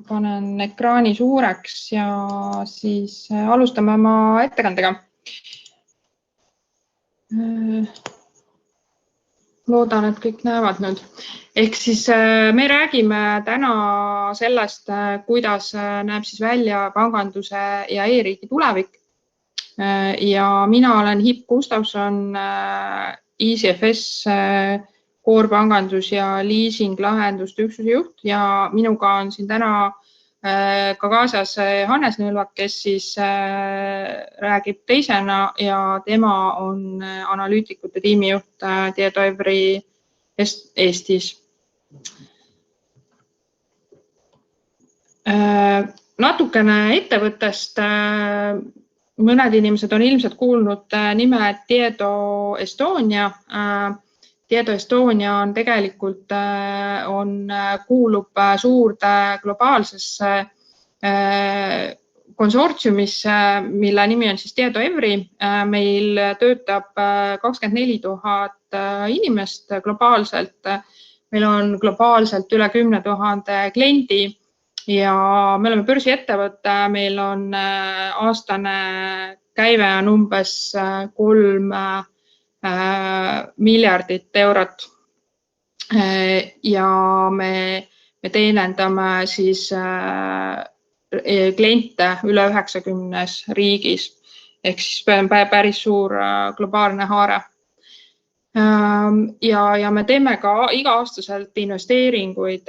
panen ekraani suureks ja siis alustame oma ettekandega. Loodan, et kõik näevad nüüd. Ehk siis me räägime täna sellest, kuidas näeb siis välja panganduse ja e-riigi tulevik. Ja mina olen Hip Gustavson, EasyFS koorpangandus ja liisinglahenduste üksuse juht ja minuga on siin täna ka kaasas Hannes Nõlvak, kes siis räägib teisena ja tema on analüütikute tiimijuht Tieto Evry Eestis. Natukene ettevõttest. Mõned inimesed on ilmselt kuulnud nime Tieto Estonia. Tieto Estonia on tegelikult kuulub suurde globaalsesse konsortsiumisse, mille nimi on siis Tieto Evry. Meil töötab 24 000 inimest globaalselt. Meil on globaalselt üle 10 000 kliendi ja me oleme börsiettevõte. Meil on aastane käive on umbes 3 miljardit eurot ja me teenindame siis kliente üle 90 riigis ehk siis päris suur globaalne haare. Ja me teeme ka iga-aastaselt investeeringuid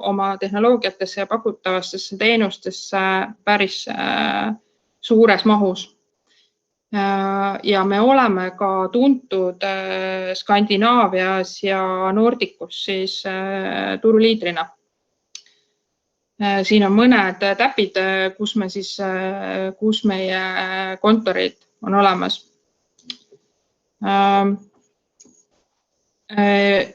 oma tehnoloogiatesse ja pakutavastesse teenustesse päris suures mahus. Ja me oleme ka tuntud Skandinaavias ja Nordicus siis turuliidrina. Siin on mõned täpid, kus meie kontorid on olemas.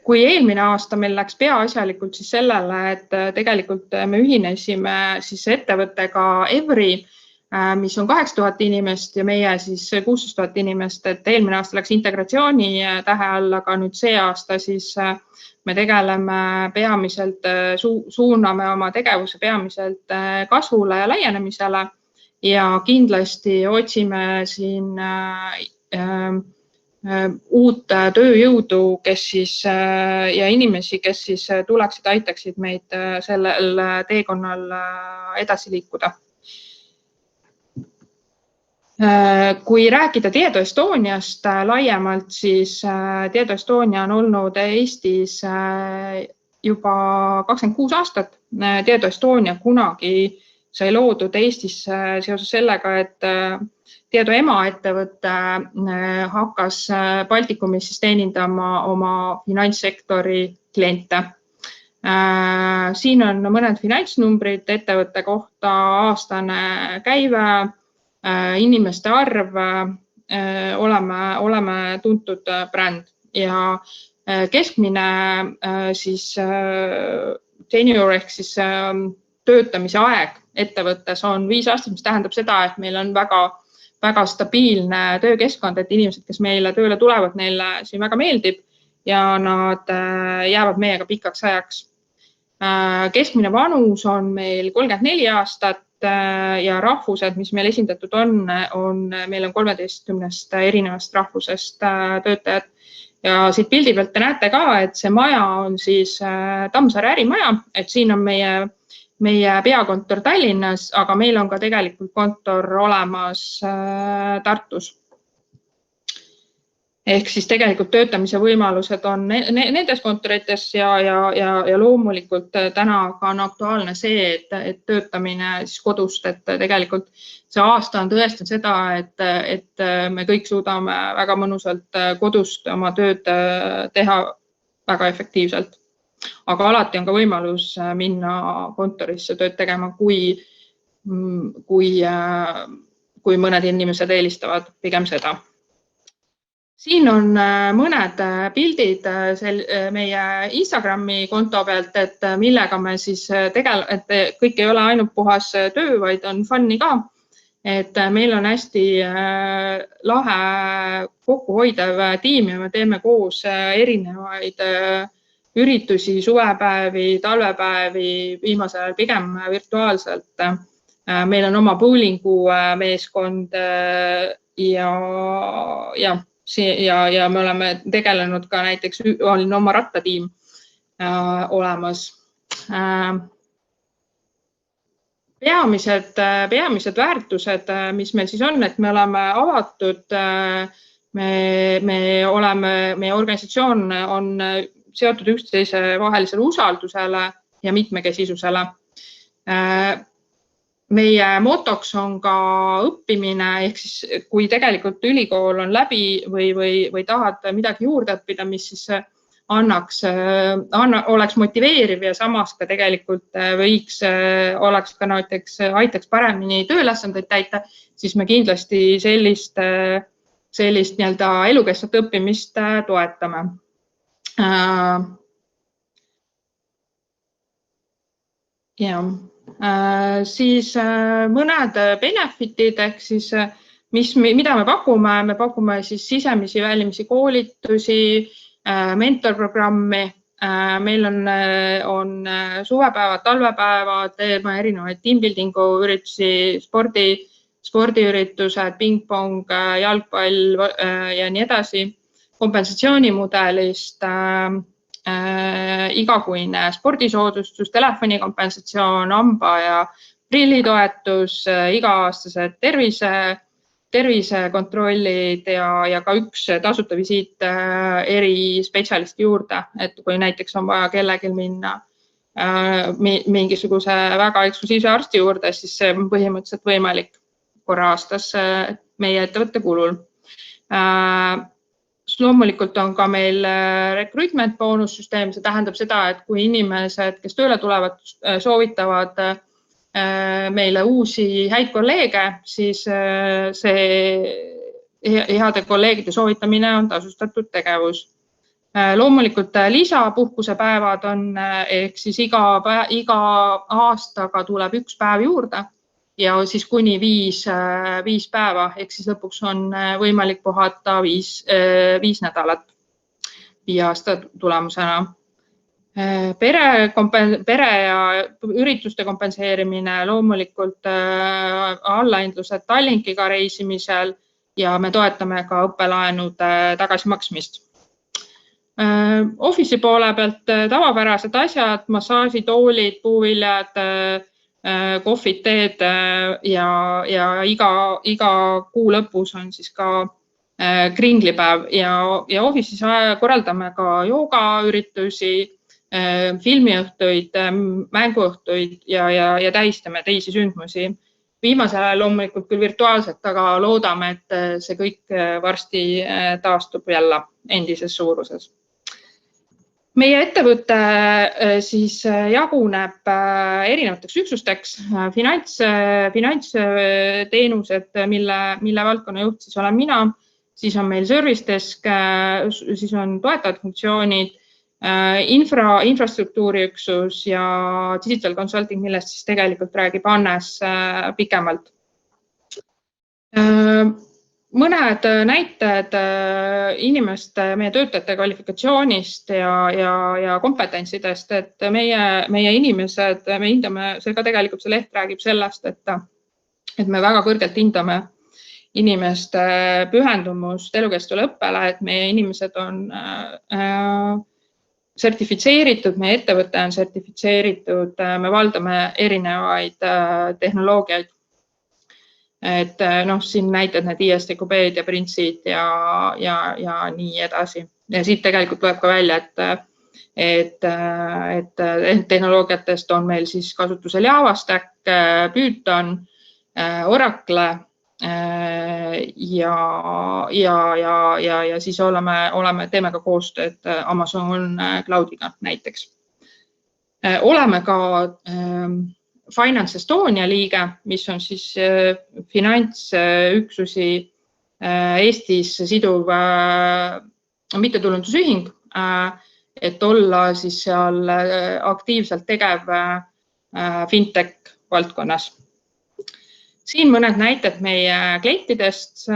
Kui eelmine aasta meil läks peaasjalikult siis sellele, et tegelikult me ühinesime siis ettevõttega Evry, mis on 8000 inimest ja meie siis 16 000 inimest, et eelmine aasta läks integratsiooni tähe all, aga nüüd see aasta siis me tegeleme peamiselt, suuname oma tegevuse peamiselt kasvule ja laienemisele ja kindlasti otsime siin uut tööjõudu, kes siis ja inimesi, kes siis tuleksid, aitaksid meid sellel teekonnal edasi liikuda. Kui rääkida Tieto Estoniast laiemalt, siis Tieto Estonia on olnud Eestis juba 26 aastat. Tieto Estonia kunagi sai loodud Eestis seoses sellega, et Tieto emaettevõte hakkas Baltikumis siis teenindama oma finantssektori kliente. Siin on mõned finantsnumbrid ettevõtte kohta, aastane käive, inimeste arv, oleme tuntud bränd ja keskmine siis tenure ehk siis töötamise aeg ettevõttes on 5 aastat, mis tähendab seda, et meil on väga stabiilne töökeskkond, et inimesed, kes meile tööle tulevad, neile siin väga meeldib ja nad jäävad meiega pikaks ajaks. Keskmine vanus on meil 34 aastat ja rahvused, mis meil esindatud meil on 13 erinevast rahvusest töötajad. Ja siit pildi pealt te näete ka, et see maja on siis Tammsaare ärimaja, et siin on meie peakontor Tallinnas, aga meil on ka tegelikult kontor olemas Tartus. Ehk siis tegelikult töötamise võimalused on nendes kontorites ja loomulikult täna ka on aktuaalne see, et töötamine siis kodust, et tegelikult see aasta on tõestanud seda, et me kõik suudame väga mõnusalt kodust oma tööd teha väga efektiivselt. Aga alati on ka võimalus minna kontorisse tööd tegema, kui mõned inimesed eelistavad pigem seda. Siin on mõned pildid meie Instagrami konto pealt, et millega me siis tegeleme, et kõik ei ole ainult puhas töö, vaid on fun'i ka. Et meil on hästi lahe kokkuhoidev tiim ja me teeme koos erinevaid üritusi, suvepäevi, talvepäevi, viimasel ajal pigem virtuaalselt. Meil on oma bowlingu meeskond ja me oleme tegelenud ka näiteks, on oma rattatiim olemas. Peamised väärtused, mis meil siis on, et me oleme avatud, meie organisatsioon on seotud üksteise vahelisele usaldusele ja mitmekesisusele. Meie motoks on ka õppimine, ehk siis kui tegelikult ülikool on läbi või tahad midagi juurde õppida, mis siis oleks motiveeriv ja samas ka tegelikult oleks ka näiteks aitaks paremini tööülesandeid täita, siis me kindlasti sellist nii-öelda elukestvat õppimist toetame. Siis mõned benefitid ehk siis mida me pakume siis sisemisi välimisi koolitusi, mentorprogrammi, meil on suvepäevad, talvepäevad, teeme erinevaid teambuildingu üritusi, spordiüritused, pingpong, jalgpall ja nii edasi, kompensatsioonimudelist, igakuine spordisoodustus, telefoni kompensatsioon, hamba- ja prillitoetus, iga-aastased tervisekontrollid ja ka üks tasuta visiit erispetsialisti juurde, et kui näiteks on vaja kellelgi minna mingisuguse väga eksklusiivse arsti juurde, siis see on põhimõtteliselt võimalik korra aastas meie ettevõtte kulul. Loomulikult on ka meil recruitment boonussüsteem, see tähendab seda, et kui inimesed, kes tööle tulevad, soovitavad meile uusi häid kolleege, siis see heade kolleegide soovitamine on tasustatud tegevus. Loomulikult lisapuhkusepäevad on, ehk siis iga aastaga tuleb üks päev juurde ja siis kuni 5 päeva, ehk siis lõpuks on võimalik puhata 5 nädalat 5 aasta tulemusena. Pere ja ürituste kompenseerimine, loomulikult allahindlused Tallinkiga reisimisel ja me toetame ka õppelaenude tagasimaksmist. Office'i poole pealt tavapärased asjad, massaažitoolid, puuviljad, kohvid, teed ja iga kuu lõpus on siis ka kringlipäev ja Office'is korraldame ka joogaüritusi, filmiõhtuid, mänguõhtuid ja tähistame teisi sündmusi. Viimasel ajal loomulikult küll virtuaalselt, aga loodame, et see kõik varsti taastub jälle endises suuruses. Meie ettevõte siis jaguneb erinevateks üksusteks, finantsteenused, mille valdkonna juht siis olen mina, siis on meil service desk, siis on toetavad funktsioonid, infrastruktuuriüksus ja digital consulting, millest siis tegelikult räägib Hannes pikemalt. Mõned näited inimeste, meie töötajate kvalifikatsioonist ja kompetentsidest, et meie inimesed, me hindame, see ka tegelikult see leht räägib sellest, et me väga kõrgelt hindame inimeste pühendumust elukestvale õppele, et meie inimesed on sertifitseeritud, meie ettevõte on sertifitseeritud, me valdame erinevaid tehnoloogiaid. Et siin näited need ISTQB-d ja Printsid ja nii edasi. Ja siit tegelikult tuleb ka välja, et tehnoloogiatest on meil siis kasutusel JavaStack, Python, Oracle ja siis teeme ka koostööd Amazon Cloudiga näiteks. Oleme ka Finance Estonia liige, mis on siis finantsüksusi Eestis siduv mittetulundusühing, et olla siis seal aktiivselt tegev fintech valdkonnas. Siin mõned näited meie klientidest.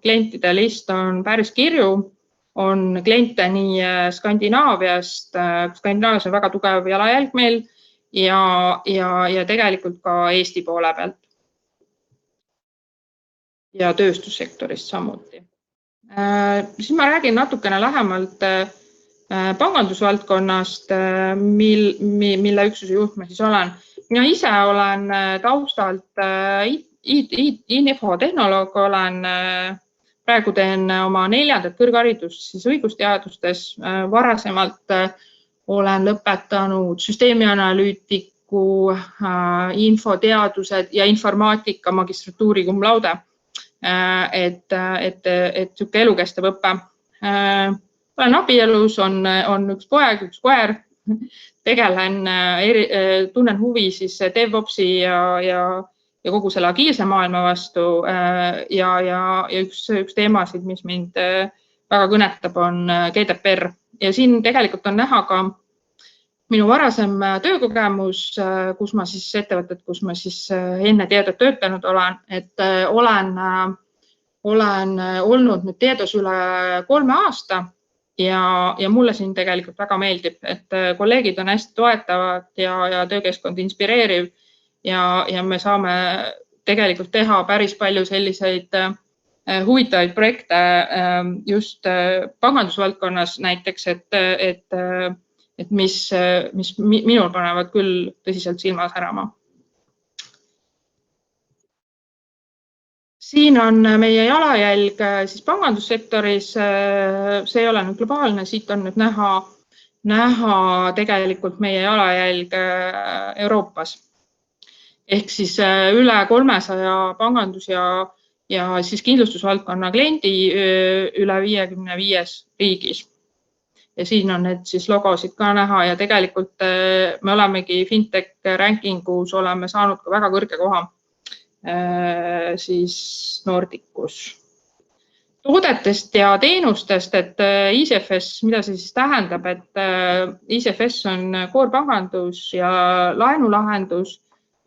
Klientide list on päris kirju. on kliente nii Skandinaaviast, Skandinaavias on väga tugev jalajälg meil ja tegelikult ka Eesti poole pealt. Ja tööstussektorist samuti. Siis ma räägin natukene lähemalt pangandusvaldkonnast, mille üksuse juht ma siis olen. Mina ise olen taustalt infotehnoloog, praegu teen oma 4. kõrgharidust siis õigusteadustes. Varasemalt olen lõpetanud süsteemianalüütiku, infoteadused ja informaatika magistratuuri cum laude. Et siuke elukestev õppe. Olen abielus, on üks poeg, üks koer. Tegelen, tunnen huvi siis DevOpsi ja kogu selle agiilse maailma vastu ja üks teemasid, mis mind väga kõnetab, on GDPR. Ja siin tegelikult on näha ka minu varasem töökogemus, kus ma siis ettevõtted, kus ma siis enne Tietot töötanud olen, et olen olnud nüüd Tietos üle 3 aasta ja mulle siin tegelikult väga meeldib, et kolleegid on hästi toetavad ja töökeskkond inspireeriv ja me saame tegelikult teha päris palju selliseid huvitavaid projekte just pangandusvaldkonnas näiteks, et mis minul panevad küll tõsiselt silma särama. Siin on meie jalajälg siis pangandussektoris, see ei ole nüüd globaalne, siit on nüüd näha tegelikult meie jalajälg Euroopas. Ehk siis üle 300 pangandus ja siis kindlustusvaldkonna kliendi üle 55 riigis. Ja siin on need siis logosid ka näha ja tegelikult me olemegi Fintech rankingus, oleme saanud ka väga kõrge koha siis Nordicus. Toodetest ja teenustest, et ICFS, mida see siis tähendab, et ICFS on koorpangandus ja laenulahendus,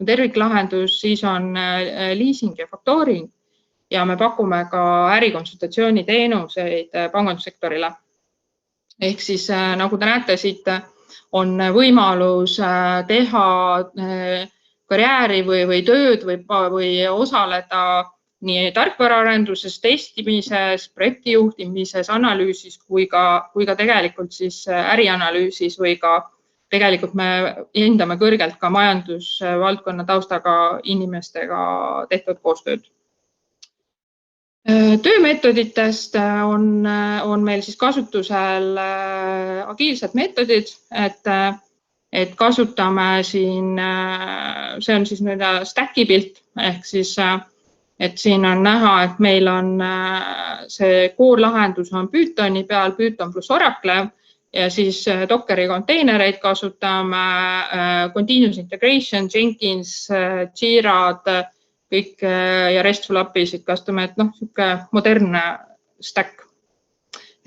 terviklahendus, siis on leasing ja factoring ja me pakume ka ärikonsultatsiooni teenuseid pangandussektorile. Ehk siis, nagu te näete, siit on võimalus teha karjääri või tööd või osaleda nii tarkvaraarenduses, testimises, projektijuhtimises, analüüsis kui ka tegelikult siis ärianalüüsis või ka tegelikult me hindame kõrgelt ka majandusvaldkonna taustaga inimestega tehtud koostööd. Töömeetoditest on meil siis kasutusel agiilsed meetodid, et kasutame siin, see on siis stacki pilt, ehk siis, et siin on näha, et meil on see koorlahendus on Pythoni peal, Python pluss Oracle ja siis Dockeri konteinereid kasutame, Continuous Integration, Jenkins, Jirad, kõik ja RESTful API-sid kasutame, et siuke modernne stack.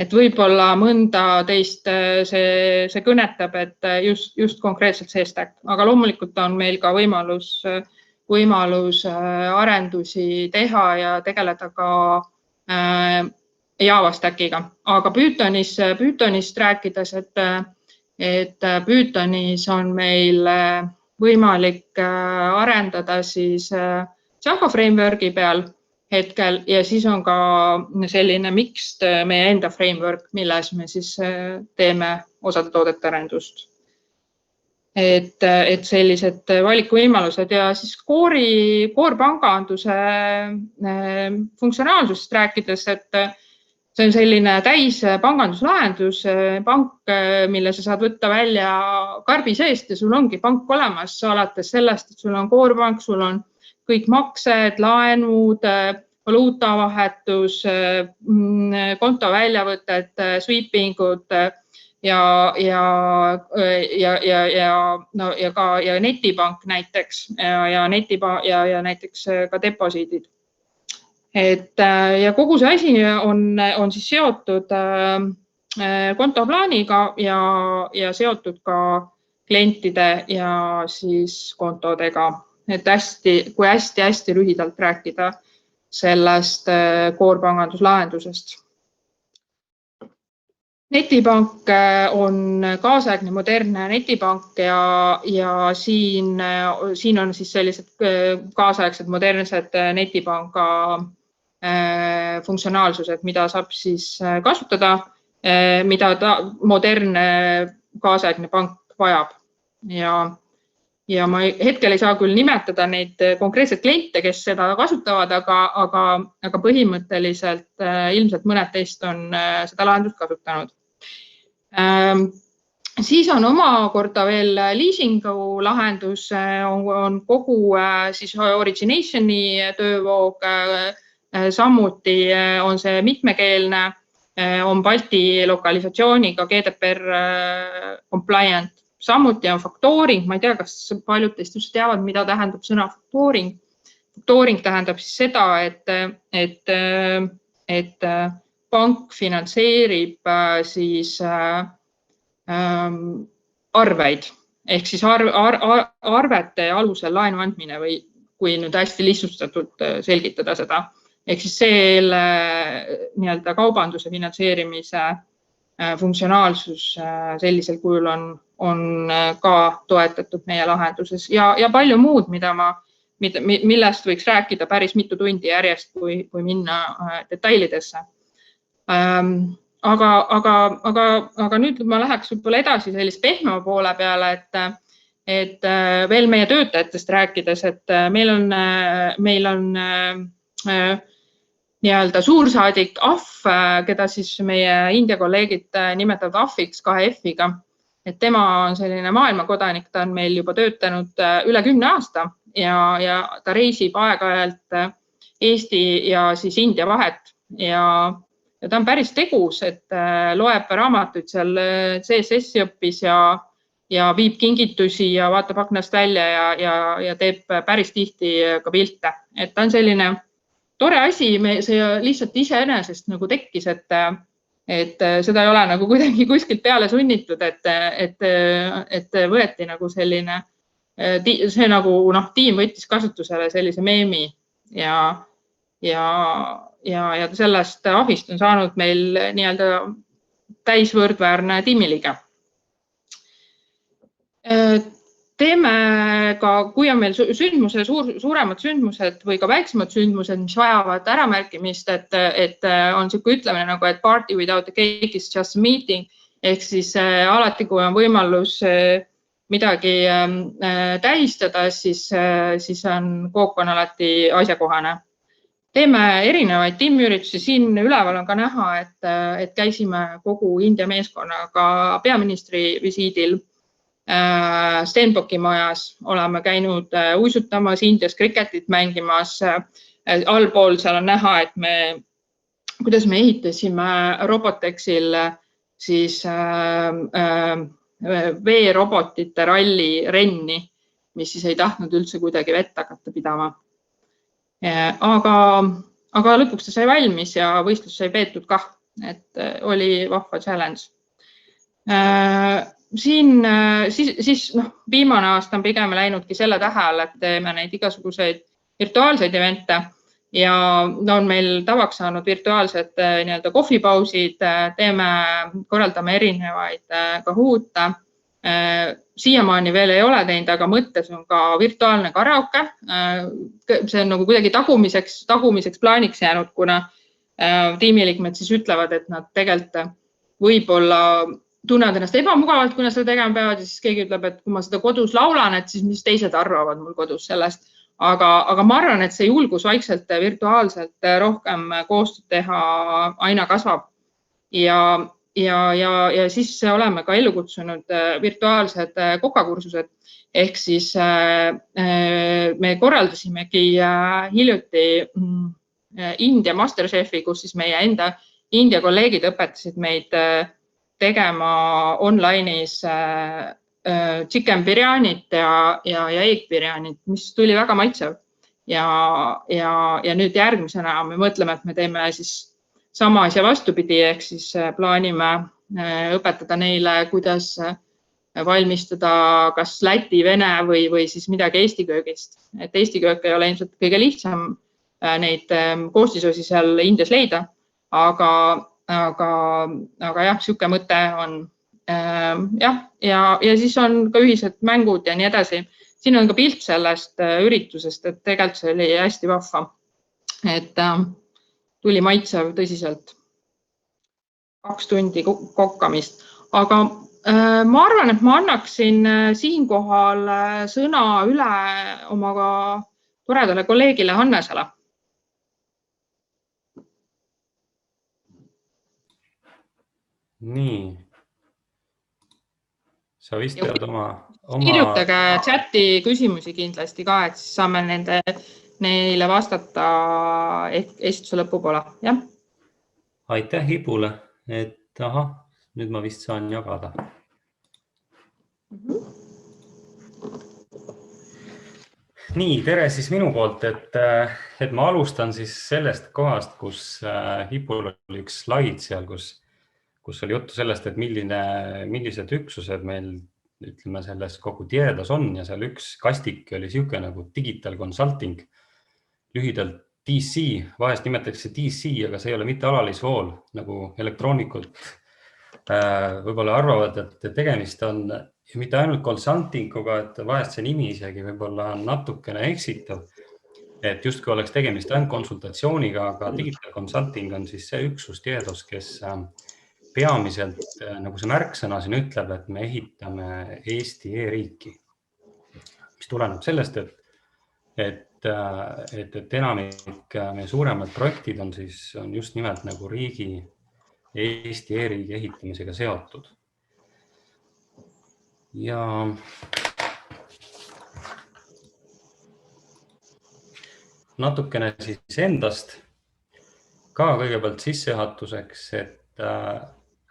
Et võib-olla mõnda teist see kõnetab, et just konkreetselt see stack, aga loomulikult on meil ka võimalus arendusi teha ja tegeleda ka Java stackiga. Aga Pythonist rääkides, et Pythonis on meil võimalik arendada siis Java frameworki peal hetkel ja siis on ka selline mixed meie enda framework, milles me siis teeme osade toodete arendust. Et sellised valikuvõimalused ja siis koorpanganduse funktsionaalsusest rääkides, et see on selline täis panganduslahendus, pank, mille sa saad võtta välja karbi seest ja sul ongi pank olemas, alates sellest, et sul on koorpank, sul on kõik maksed, laenud, valuutavahetus, konto väljavõtted, sweepingud ja netipank näiteks ja näiteks ka deposiidid. Ja kogu see asi on siis seotud kontoplaaniga ja seotud ka klientide ja siis kontodega. Et kui hästi lühidalt rääkida sellest koorpanganduslahendusest. Netipank on kaasaegne modernne netipank ja siin on siis sellised kaasaegsed modernsed netipanga funktsionaalsused, mida saab siis kasutada, mida modernne kaasaegne pank vajab. Ja ma hetkel ei saa küll nimetada neid konkreetseid kliente, kes seda kasutavad, aga põhimõtteliselt ilmselt mõned teist on seda lahendust kasutanud. Siis on omakorda veel leasingu lahendus, on kogu siis originationi töövoog, samuti on see mitmekeelne, on Balti lokalisatsiooniga GDPR compliant. Samuti on factoring, ma ei tea, kas paljud teist just teavad, mida tähendab sõna factoring. Factoring tähendab siis seda, et pank finantseerib siis arveid ehk siis arvete alusel laenu andmine või kui nüüd hästi lihtsustatult selgitada seda. Ehk siis selle nii-öelda kaubanduse finantseerimise funktsionaalsus sellisel kujul on ka toetatud meie lahenduses ja palju muud, millest võiks rääkida päris mitu tundi järjest, kui minna detailidesse. Aga nüüd ma läheks võib-olla edasi sellist pehme poole peale, et veel meie töötajatest rääkides, et meil on nii-öelda suursaadik Ahv, keda siis meie India kolleegid nimetavad Ahviks 2 F-iga. Et tema on selline maailmakodanik, ta on meil juba töötanud üle 10 aasta ja ta reisib aeg-ajalt Eesti ja siis India vahet ja ta on päris tegus, et loeb raamatuid seal CSS-i õppis ja viib kingitusi ja vaatab aknast välja ja teeb päris tihti ka pilte. Et ta on selline tore asi, see lihtsalt iseenesest nagu tekkis, et seda ei ole nagu kuidagi kuskilt peale sunnitud, et võeti nagu selline, see nagu tiim võttis kasutusele sellise meemi ja sellest Ahvist on saanud meil nii-öelda täisvõrdväärne tiimiliige. Teeme ka, kui on meil suuremad sündmused või ka väiksemad sündmused, mis vajavad äramärkimist, et on selline ütlemine nagu, et party without a cake is just a meeting, ehk siis alati, kui on võimalus midagi tähistada, siis on kook on alati asjakohane. Teeme erinevaid tiimiüritusi, siin üleval on ka näha, et käisime kogu India meeskonnaga peaministri visiidil Stenbocki majas, oleme käinud uisutamas, Indias kriketit mängimas, allpool seal on näha, et kuidas me ehitasime Robotexil siis veerobotite ralli renni, mis siis ei tahtnud üldse kuidagi vett hakata pidama. Aga lõpuks ta sai valmis ja võistlus sai peetud kah, et oli vahva challenge. Siis viimane aasta on pigem läinudki selle tähele, et teeme neid igasuguseid virtuaalseid evente ja on meil tavaks saanud virtuaalsed nii-öelda kohvipausid, korraldame erinevaid Kahoote. Siiamaani veel ei ole teinud, aga mõttes on ka virtuaalne karaoke. See on nagu kuidagi tagumiseks plaaniks jäänud, kuna tiimiliikmed siis ütlevad, et nad tegelikult võib-olla tunnevad ennast ebamugavalt, kui nad seda tegema peavad ja siis keegi ütleb, et kui ma seda kodus laulan, et siis mis teised arvavad mul kodus sellest. Aga ma arvan, et see julgus vaikselt virtuaalselt rohkem koostööd teha aina kasvab. Ja siis oleme ka ellu kutsunud virtuaalsed kokakursused. Ehk siis me korraldasimegi hiljuti India Masterchefi, kus siis meie enda India kolleegid õpetasid meid tegema online'is chicken biryanit ja egg biryanit, mis tuli väga maitsev. Ja nüüd järgmisena me mõtleme, et me teeme siis sama asja vastupidi, ehk siis plaanime õpetada neile, kuidas valmistada kas Läti, Vene või siis midagi Eesti köögist. Et Eesti köök ei ole ilmselt kõige lihtsam neid koostisosi seal Indias leida, aga aga jah, sihuke mõte on jah, ja siis on ka ühised mängud ja nii edasi. Siin on ka pilt sellest üritusest, et tegelikult see oli hästi vahva, et tuli maitsev tõsiselt 2 tundi kokkamist, aga ma arvan, et ma annaksin siinkohal sõna üle oma toredale kolleegile Hannesele. Nii. Sa vist pead oma... Kirjutage chati küsimusi kindlasti ka, et siis saame neile vastata esituse lõpupoole. Jah? Aitäh Ibule, et nüüd ma vist saan jagada. Nii, tere siis minu poolt, et ma alustan siis sellest kohast, kus Ibul oli üks slaid seal, kus oli juttu sellest, et millised üksused meil ütleme selles kogu tiedas on ja seal üks kastik oli siuke nagu Digital Consulting, lühidalt DC, vahest nimetatakse DC, aga see ei ole mitte alalisvool, nagu elektroonikud võib-olla arvavad, et tegemist on mitte ainult consultinguga, et vahest see nimi isegi võib-olla on natukene eksitav, et justkui oleks tegemist ainult konsultatsiooniga, aga Digital Consulting on siis see üksus tiedos, kes peamiselt, nagu see märksõna siin ütleb, et me ehitame Eesti e-riiki, mis tuleneb sellest, et enamik meie suuremad projektid on just nimelt nagu Eesti e-riigi ehitamisega seotud. Ja natukene siis endast ka kõigepealt sissejuhatuseks,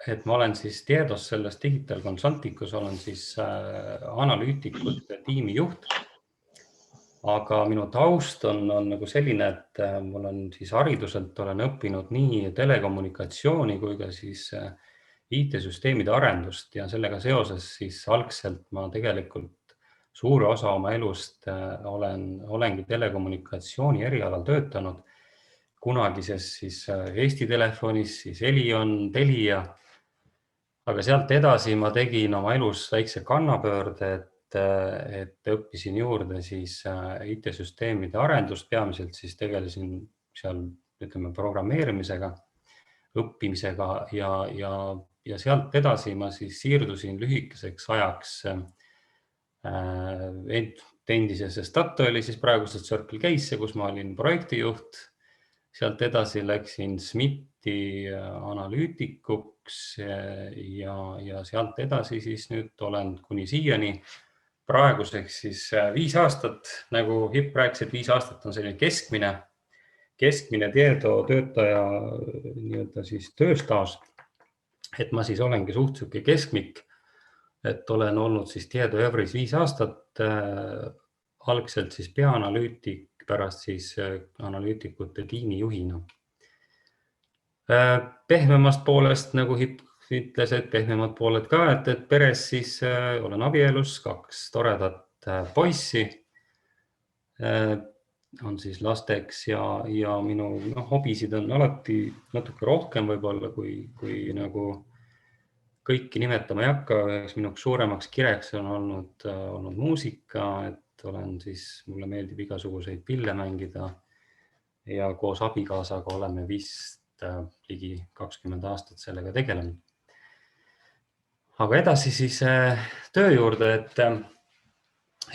et ma olen siis tiedos selles Digital Consultingus, olen siis analüütikute tiimi juht, aga minu taust on nagu selline, et mul on siis hariduselt olen õppinud nii telekommunikatsiooni kui ka siis IT-süsteemide arendust ja sellega seoses siis algselt ma tegelikult suure osa oma elust olengi telekommunikatsiooni erialal töötanud, kunagises siis Eesti Telefonis, siis Elion, Telia, aga sealt edasi ma tegin oma elus väikse kannapöörde, et õppisin juurde siis IT-süsteemide arendust, peamiselt siis tegelesin seal, ütleme, programmeerimisega, õppimisega ja sealt edasi ma siis siirdusin lühikeseks ajaks endisesse Statoili, siis praeguselt Circle K'sse, kus ma olin projektijuht. Sealt edasi läksin SMIT-i analüütikuks ja sealt edasi siis nüüd olen kuni siiani praeguseks siis 5 aastat, nagu Hip rääkis, et 5 aastat on selline keskmine Tiedo töötaja nii-öelda siis tööstaaž, et ma siis olengi suhteliselt keskmik, et olen olnud siis Tiedo Evris 5 aastat, algselt siis peaanalüütik, pärast siis analüütikute tiimi juhina. Pehmemast poolest, nagu Hip ütles, et pehmemad pooled ka, et peres siis olen abielus, 2 toredat poissi on siis lasteks ja minu hobisid on alati natuke rohkem võib-olla, kui nagu kõiki nimetama ei hakka. Minu suuremaks kireks on olnud muusika, et olen siis, mulle meeldib igasuguseid pille mängida ja koos abikaasaga oleme vist ligi 20 aastat sellega tegelenud. Aga edasi siis töö juurde,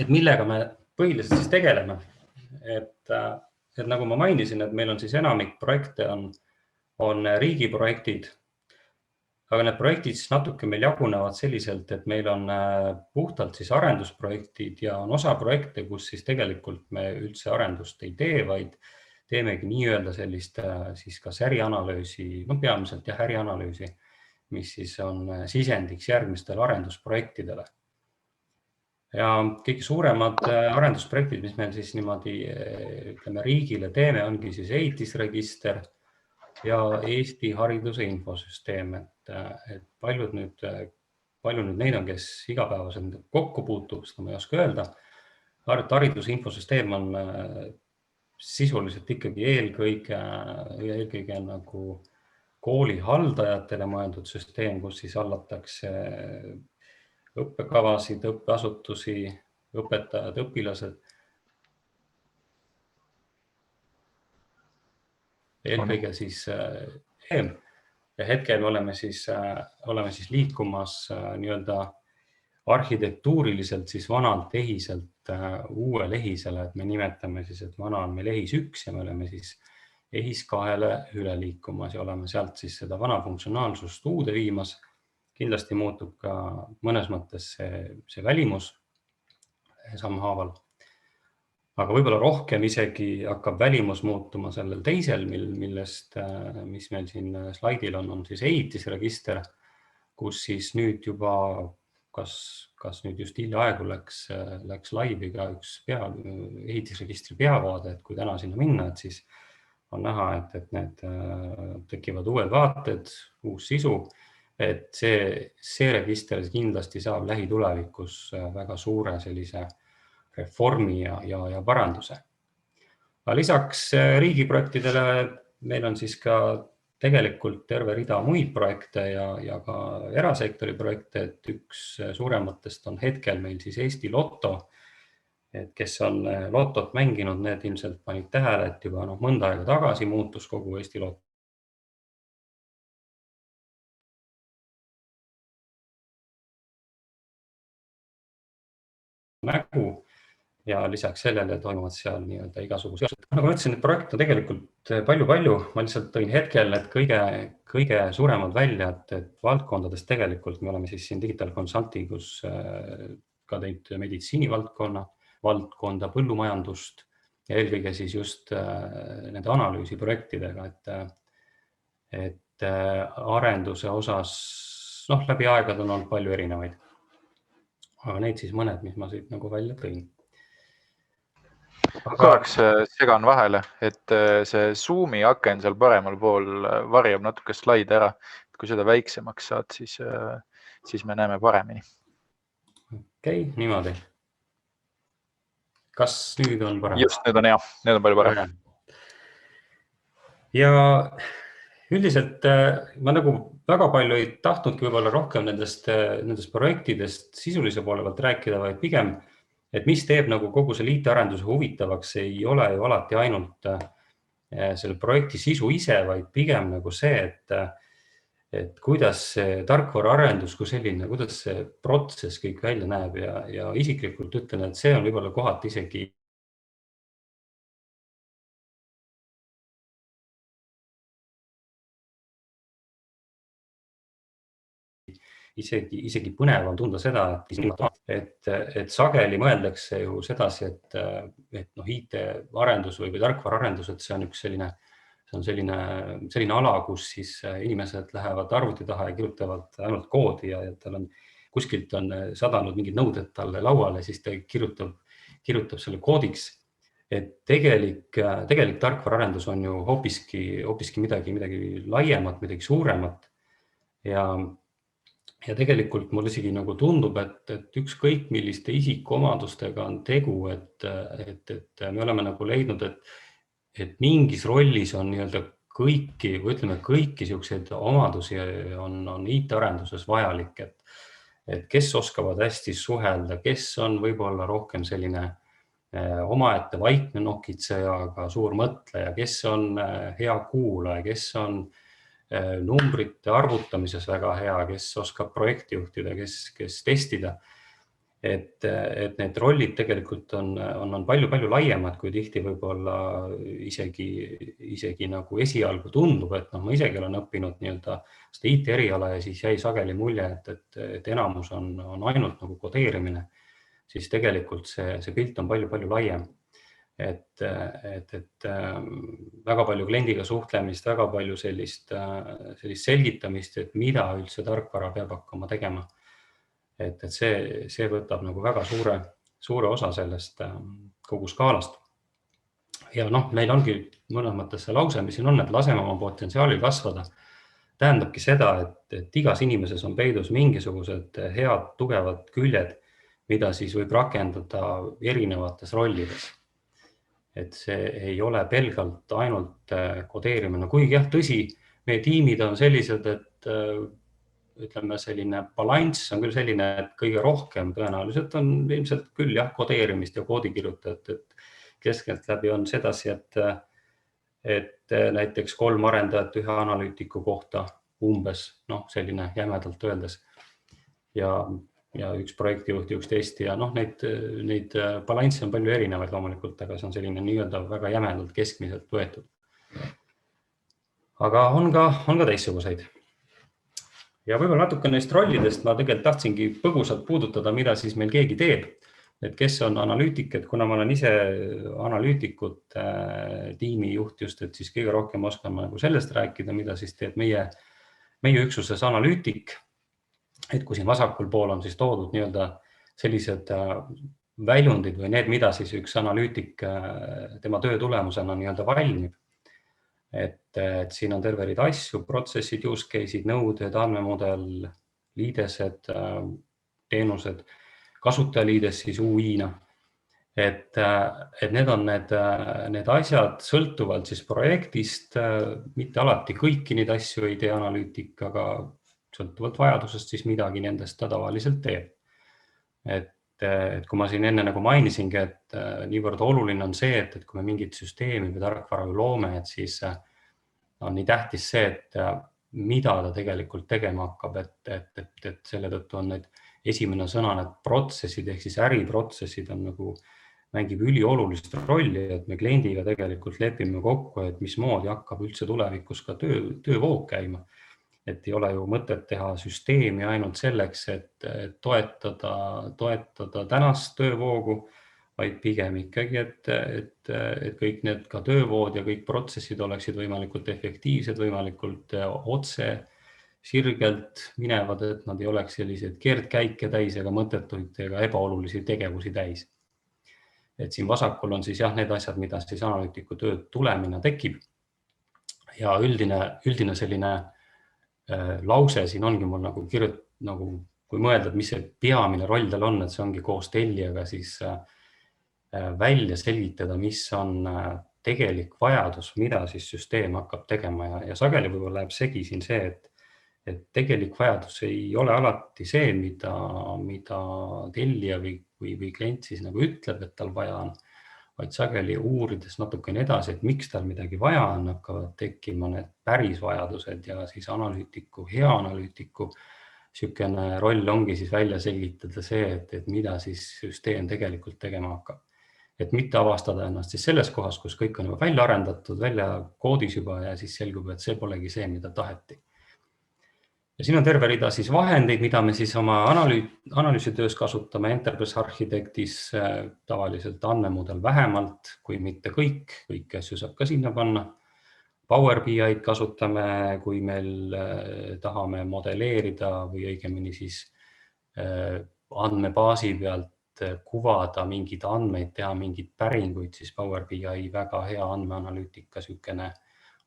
et millega me põhiliselt siis tegeleme. Et nagu ma mainisin, et meil on siis enamik projekte on riigiprojektid, aga need projektid siis natuke meil jagunevad selliselt, et meil on puhtalt siis arendusprojektid ja on osa projekte, kus siis tegelikult me üldse arendust ei tee, vaid teemegi nii-öelda sellist siis kas ärianalüüsi, peamiselt jah ärianalüüsi, mis siis on sisendiks järgmistele arendusprojektidele. Ja kõik suuremad arendusprojektid, mis meil siis niimoodi ütleme riigile teeme, ongi siis ehitisregister ja Eesti hariduse infosüsteem, et paljud nüüd neid on, kes igapäevaselt kokku puutub, seda ma ei oska öelda. Hariduse infosüsteem on sisuliselt ikkagi eelkõige nagu kooli haldajatele mõeldud süsteem, kus siis hallatakse õppekavasid, õppeasutusi, õpetajad, õpilased. Eelkõige siis ja hetkel oleme siis liikumas nii-öelda arhitektuuriliselt siis vanalt EHISelt uue EHISele, et me nimetame siis, et vana on meil EHIS 1 ja me oleme siis EHIS 2-le üle liikumas ja oleme sealt siis seda vana funktsionaalsust uude viimas. Kindlasti muutub ka mõnes mõttes see välimus sammhaaval. Aga võib-olla rohkem isegi hakkab välimus muutuma sellel teisel, mis meil siin slaidil on siis ehitisregister, kus siis nüüd juba, kas nüüd just hiljaaegu läks laivi ka üks ehitisregistri peavaade, et kui täna sinna minna, et siis on näha, et need tekivad uued vaated, uus sisu, et see register kindlasti saab lähitulevikus väga suure sellise reformi ja paranduse. Aga lisaks riigiprojektidele meil on siis ka tegelikult terve rida muid projekte ja ka erasektori projekte, et üks suurematest on hetkel meil siis Eesti Lotto, et kes on Lotot mänginud, need ilmselt panid tähele, et juba mõnda aega tagasi muutus kogu Eesti Lotto nägu. Ja lisaks sellele toimuvad seal nii-öelda igasugused. Nagu ma ütlesin, et projekte on tegelikult palju. Ma lihtsalt tõin hetkel need kõige suuremad välja, et valdkondades tegelikult me oleme siis siin Digital Consultingus ka teinud meditsiinivaldkonda, põllumajandust ja eelkõige siis just nende analüüsiprojektidega, et arenduse osas läbi aegade on olnud palju erinevaid. Aga neid siis mõned, mis ma siit nagu välja tõin. Korraks segan vahele, et see Zoomi aken seal paremal pool varjab natuke slaide ära. Kui seda väiksemaks saad, siis me näeme paremini. Okei, niimoodi. Kas nüüd on parem? Just, nüüd on hea. Nüüd on palju parem. Ja üldiselt ma nagu väga palju ei tahtnudki võib-olla rohkem nendest projektidest sisulise poole pealt rääkida, vaid pigem et mis teeb nagu kogu selle IT-arenduse huvitavaks, ei ole ju alati ainult selle projekti sisu ise, vaid pigem nagu see, et kuidas see tarkvaraarendus kui selline, kuidas see protsess kõik välja näeb ja isiklikult ütlen, et see on võib-olla kohati isegi põnev on tunda seda, et sageli mõeldakse ju sedasi, et IT-arendus või tarkvaraarendus, et see on üks selline ala, kus siis inimesed lähevad arvuti taha ja kirjutavad ainult koodi ja tal on kuskilt on sadanud mingid nõuded talle lauale, siis ta kirjutab selle koodiks. Et tegelik tarkvaraarendus on ju hoopiski midagi laiemat, midagi suuremat ja tegelikult mul isegi nagu tundub, et ükskõik milliste isikuomadustega on tegu, et me oleme nagu leidnud, et mingis rollis on nii-öelda kõiki siukseid omadusi on IT-arenduses vajalik, et kes oskavad hästi suhelda, kes on võib-olla rohkem selline omaette vaikne nokitseja, aga suur mõtleja, kes on hea kuulaja, kes on numbrite arvutamises väga hea, kes oskab projekti juhtida, kes testida. Et need rollid tegelikult on palju laiemad, kui tihti võib-olla isegi nagu esialgu tundub, et ma isegi olen õppinud nii-öelda seda IT-eriala ja siis jäi sageli mulje, et enamus on ainult nagu kodeerimine, siis tegelikult see pilt on palju laiem. Et väga palju kliendiga suhtlemist, väga palju sellist selgitamist, et mida üldse tarkvara peab hakkama tegema. Et see võtab nagu väga suure osa sellest kogu skaalast. Ja meil ongi mõnes mõttes see lause, mis siin on, et laseme oma potentsiaalil kasvada. Tähendabki seda, et igas inimeses on peidus mingisugused head, tugevad küljed, mida siis võib rakendada erinevates rollides. Et see ei ole pelgalt ainult kodeerimine, kuigi jah, tõsi, meie tiimid on sellised, et ütleme, selline balanss on küll selline, et kõige rohkem tõenäoliselt on ilmselt küll jah, kodeerimist ja koodikirjutajat, et keskeltläbi on sedasi, et näiteks 3 arendajat 1 analüütiku kohta umbes, selline jämedalt öeldes ja 1 projektijuht ja 1 testi ja neid balanssi on palju erinevaid loomulikult, aga see on selline nii-öelda väga jämedalt keskmiselt võetud. Aga on ka teistsuguseid. Ja võib-olla natuke neist rollidest ma tegelikult tahtsingi põgusalt puudutada, mida siis meil keegi teeb, et kes on analüütik, et kuna ma olen ise analüütikut tiimi juht just, et siis kõige rohkem oskan ma sellest rääkida, mida siis teeb meie üksuses analüütik, et kui siin vasakul pool on siis toodud nii-öelda sellised väljundid või need, mida siis üks analüütik tema töö tulemusena nii-öelda valmib. Et siin on terve rida asju, protsessid, use case'id, nõuded, andmemudel, liidesed, teenused, kasutajaliides siis UI-na. Et need on need asjad sõltuvalt siis projektist, mitte alati kõiki neid asju ei tee analüütik, aga sõltuvalt vajadusest siis midagi nendest ta tavaliselt teeb. Et kui ma siin enne nagu mainisingi, et niivõrd oluline on see, et kui me mingit süsteemi või tarkvara loome, et siis on nii tähtis see, et mida ta tegelikult tegema hakkab, et selle tõttu on need esimene sõna, need protsessid ehk siis äriprotsessid on nagu mängib üliolulist rolli, et me kliendiga tegelikult lepime kokku, et mismoodi hakkab üldse tulevikus ka töövoog käima. Et ei ole ju mõtet teha süsteemi ainult selleks, et toetada tänast töövoogu, vaid pigem ikkagi, et kõik need ka töövood ja kõik protsessid oleksid võimalikult efektiivsed, võimalikult otse, sirgelt minevad, et nad ei oleks selliseid keerdkäike täis ega mõttetuid ega ebaolulisi tegevusi täis. Et siin vasakul on siis jah need asjad, mida siis analüütiku tööd tulemina tekib. Ja üldine selline lause siin ongi mul nagu kui mõelda, mis see peamine roll tal on, et see ongi koos tellijaga siis välja selgitada, mis on tegelik vajadus, mida siis süsteem hakkab tegema ja sageli võib-olla läheb segi siin see, et tegelik vajadus ei ole alati see, mida tellija või klient siis nagu ütleb, et tal vaja on, vaid sageli uurides natukene edasi, et miks tal midagi vaja on, hakkavad tekkima need päris vajadused ja siis hea analüütiku sükene roll ongi siis välja selgitada see, et mida siis süsteem tegelikult tegema hakkab. Et mitte avastada ennast siis selles kohas, kus kõik on juba välja arendatud, välja koodis juba ja siis selgub, et see polegi see, mida taheti. Ja siin on terve rida siis vahendeid, mida me siis oma analüüsitöös kasutame Enterprise Architectis, tavaliselt andmemudel vähemalt, kui mitte kõiki asju saab ka sinna panna. Power BI'd kasutame, kui meil tahame modelleerida või õigemini siis andmebaasi pealt kuvada mingeid andmeid, teha mingeid päringuid, siis Power BI väga hea andmeanalüütika sükene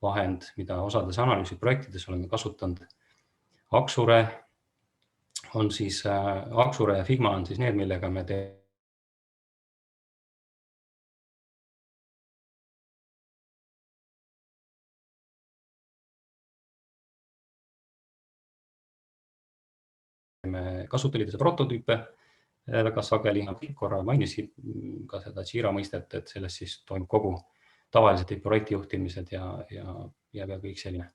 vahend, mida osades analüüsiprojektides oleme kasutanud. Axure ja Figma on siis need, millega me teeme kasutajaliidese prototüüpe väga sageli. Korra mainisin ka seda Jira mõistet, et sellest siis toimub kogu tavaliselt projektijuhtimised ja kõik selline.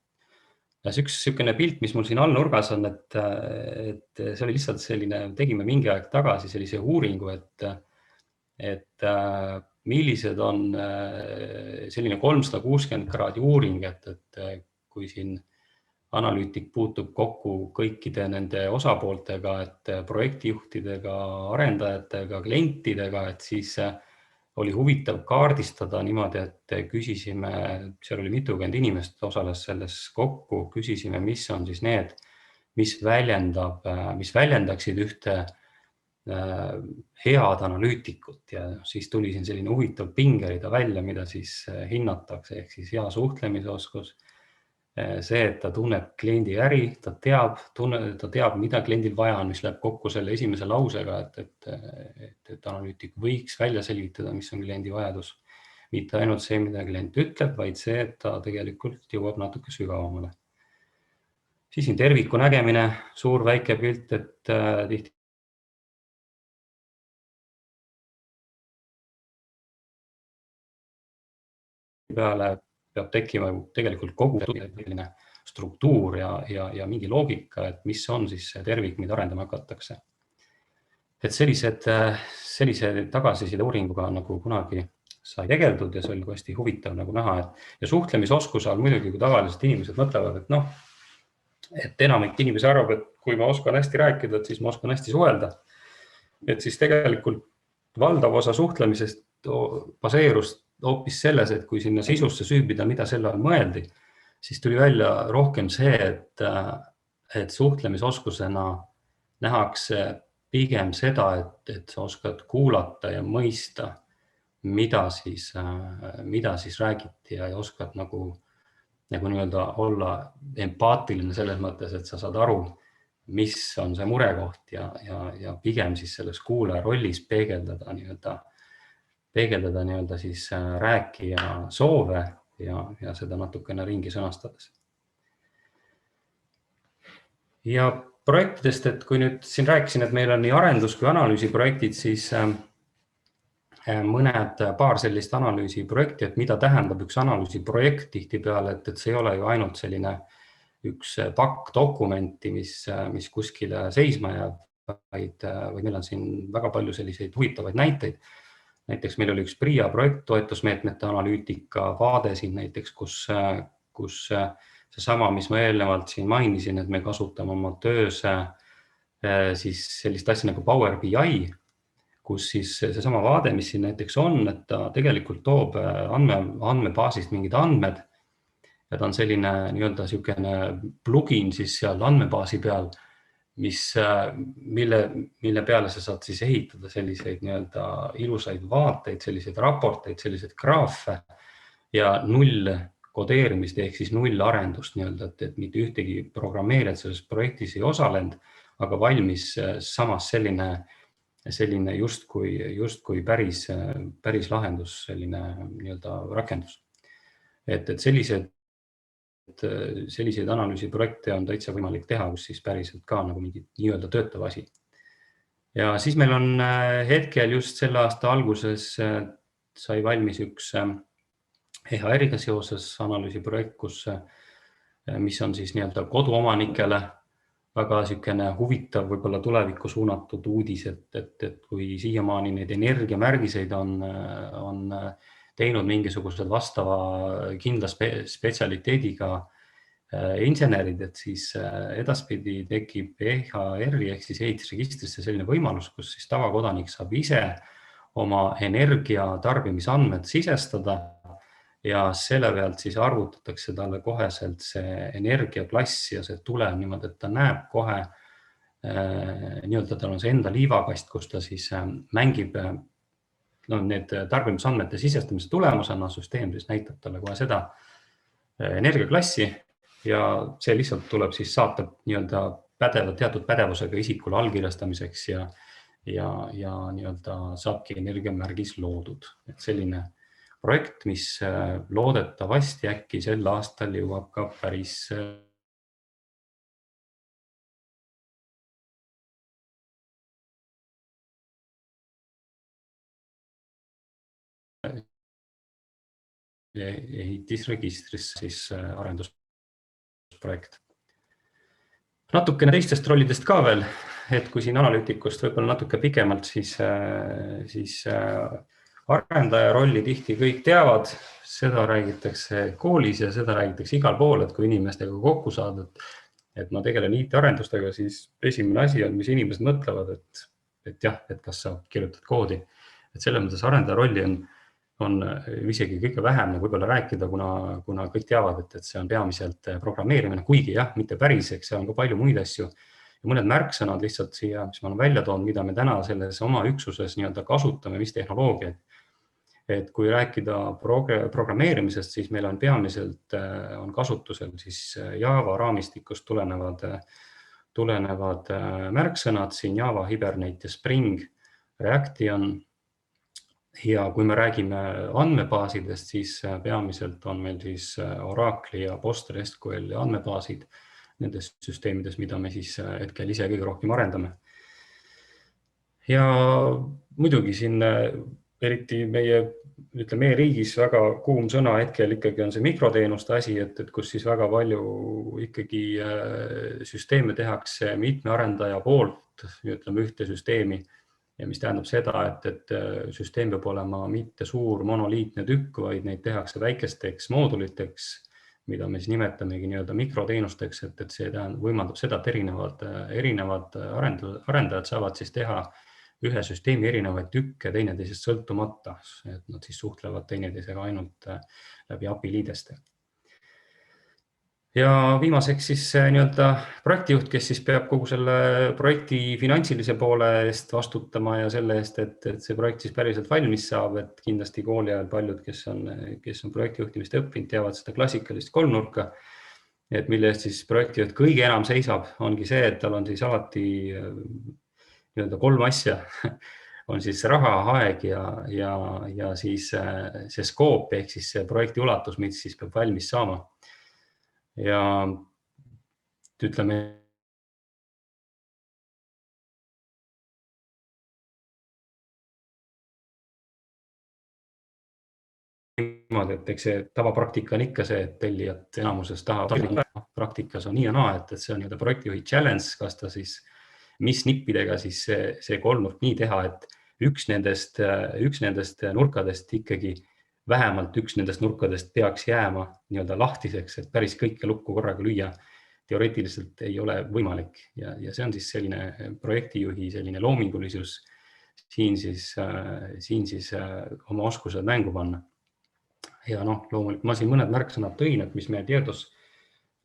Ja üks sükene pilt, mis mul siin all nurgas on, et see oli lihtsalt selline, tegime mingi aeg tagasi sellise uuringu, et millised on selline 360 kraadi uuring, et kui siin analüütik puutub kokku kõikide nende osapooltega, et projektijuhtidega, arendajatega, klientidega, et siis oli huvitav kaardistada niimoodi, et küsisime, seal oli mitukümmend inimest osales selles kokku, küsisime, mis on siis need, mis väljendaksid ühte head analüütikut ja siis tuli siin selline huvitav pingerida välja, mida siis hinnatakse, ehk siis hea suhtlemisoskus, see, et ta tunneb kliendi äri, ta teab, mida kliendil vaja on, mis läheb kokku selle esimese lausega, et analüütik võiks välja selgitada, mis on kliendi vajadus. Mitte ainult see, mida klient ütleb, vaid see, et ta tegelikult jõuab natuke sügavamale. Siis siin terviku nägemine, suur väike pilt, et tihti peale peab tekkima tegelikult kogu selline struktuur ja mingi loogika, et mis on siis see tervik, mida arendama hakatakse. Et sellise tagasiside uuringuga nagu kunagi sai tegeldud ja see oli hästi huvitav nagu näha, ja suhtlemisoskuse all muidugi, kui tavaliselt inimesed mõtlevad, et enamik inimesi arvab, et kui ma oskan hästi rääkida, et siis ma oskan hästi suhelda. Et siis tegelikult valdav osa suhtlemisest baseerus hoopis selles, et kui sinna sisusse süübida, mida selle all mõeldi, siis tuli välja rohkem see, et suhtlemisoskusena nähakse pigem seda, et sa oskad kuulata ja mõista, mida siis räägiti ja oskad nagu nii-öelda olla empaatiline selles mõttes, et sa saad aru, mis on see murekoht ja pigem siis selles kuulaja rollis peegeldada nii-öelda siis rääkija soove ja seda natukene ringi sõnastades. Ja projektidest, et kui nüüd siin rääkisin, et meil on nii arendus- kui analüüsiprojektid, siis paar sellist analüüsiprojekti, et mida tähendab üks analüüsiprojekt tihtipeale, et see ei ole ju ainult selline üks pakk dokumenti, mis kuskile seisma jääb, vaid meil on siin väga palju selliseid huvitavaid näiteid. Näiteks meil oli üks PRIA projekt, toetusmeetmete analüütika vaade siin näiteks, kus seesama, mis ma eelnevalt siin mainisin, et me kasutame oma töös siis sellist asja nagu Power BI, kus siis seesama vaade, mis siin näiteks on, et ta tegelikult toob andmebaasist mingid andmed ja ta on selline nii-öelda selline plugin siis seal andmebaasi peal, mille peale sa saad siis ehitada selliseid nii-öelda ilusaid vaateid, selliseid raporteid, selliseid graafe ja null kodeerimist ehk siis null arendust nii-öelda, et mitte ühtegi programmeerijad selles projektis ei osalenud, aga valmis samas selline justkui päris lahendus, selline nii-öelda rakendus. Et selliseid analüüsiprojekte on täitsa võimalik teha, kus siis päriselt ka nagu mingi nii-öelda töötav asi. Ja siis meil on hetkel just selle aasta alguses sai valmis üks EHR-iga seoses analüüsiprojekt, mis on siis nii-öelda koduomanikele väga selline huvitav, võib-olla tulevikku suunatud uudis, et kui siiamaani neid energiamärgiseid on teinud mingisugused vastava kindla spetsialiteediga insenerid, et siis edaspidi tekib EHR-i ehk siis ehitisregistrisse selline võimalus, kus siis tavakodanik saab ise oma energiatarbimisandmed sisestada ja selle pealt siis arvutatakse talle koheselt see energiaklass ja see tulev niimoodi, et ta näeb kohe nii-öelda tal on see enda liivakast, kus ta siis mängib need tarbimisandmete sisestamise tulemusena, süsteem siis näitab talle kohe seda energiaklassi ja see lihtsalt tuleb siis saata nii-öelda teatud pädevusega isikule allkirjastamiseks ja nii-öelda saabki energiamärgis loodud. Et selline projekt, mis loodetavasti äkki sel aastal jõuab ka päris ehitisregistrisse siis arendusprojekt. Natukene teistest rollidest ka veel, et kui siin analüütikust võib-olla natuke pikemalt, siis arendaja rolli tihti kõik teavad, seda räägitakse koolis ja seda räägitakse igal pool, et kui inimestega kokku saada, et ma tegelen IT-arendustega, siis esimene asi on, mis inimesed mõtlevad, et jah, et kas sa kirjutad koodi. Et selles mõttes arendaja rolli on isegi kõige vähem võib-olla rääkida, kuna kõik teavad, et see on peamiselt programmeerimine, kuigi jah, mitte päris, eks see on ka palju muid asju. Ja mõned märksõnad lihtsalt siia, mis ma olen välja toonud, mida me täna selles oma üksuses nii-öelda kasutame, mis tehnoloogiaid. Et kui rääkida programmeerimisest, siis meil on peamiselt on kasutusel siis Java raamistikust tulenevad märksõnad, siin Java, Hibernate ja Spring, Reaction. Ja kui me räägime andmebaasidest, siis peamiselt on meil siis Oracle ja PostgreSQL andmebaasid. nendes süsteemides, mida me siis hetkel ise kõige rohkem arendame. Ja muidugi siin eriti meie riigis väga kuum sõna hetkel ikkagi on see mikroteenuste asi, et kus siis väga palju ikkagi süsteeme tehakse mitme arendaja poolt, ütleme ühte süsteemi, ja mis tähendab seda, et süsteem peab olema mitte suur monoliitne tükk, vaid neid tehakse väikesteks mooduliteks, mida me siis nimetamegi nii-öelda mikroteenusteks, et see võimaldab seda, et erinevad arendajad saavad siis teha ühe süsteemi erinevaid tükke teineteisest sõltumata, et nad siis suhtlevad teineteisega ainult läbi API liideste. Ja viimaseks siis nii-öelda projektijuht, kes siis peab kogu selle projekti finantsilise poole eest vastutama ja selle eest, et see projekt siis päriselt valmis saab, et kindlasti kooli ajal paljud, kes on projektijuhtimist õppinud, teavad seda klassikalist kolmnurka, et mille eest siis projektijuht kõige enam seisab, ongi see, et tal on siis alati nii-öelda 3 asja, on siis raha, aeg ja siis see skoop ehk siis see projekti ulatus, mis siis peab valmis saama. Ja ütleme, niimoodi, et eks see tavapraktika on ikka see, et tellijad enamuses tahavad, praktikas on nii ja naa, et see on nii-öelda projektijuhi challenge, kas ta siis mis nippidega siis see kolmnurk nii teha, et üks nendest nurkadest ikkagi vähemalt üks nendest nurkadest peaks jääma nii-öelda lahtiseks, et päris kõike lukku korraga lüüa teoreetiliselt ei ole võimalik. Ja see on siis selline projektijuhi selline loomingulisus siin siis oma oskused mängu panna. Ja loomulikult ma siin mõned märksõnad tõin, et mis meie Tiedos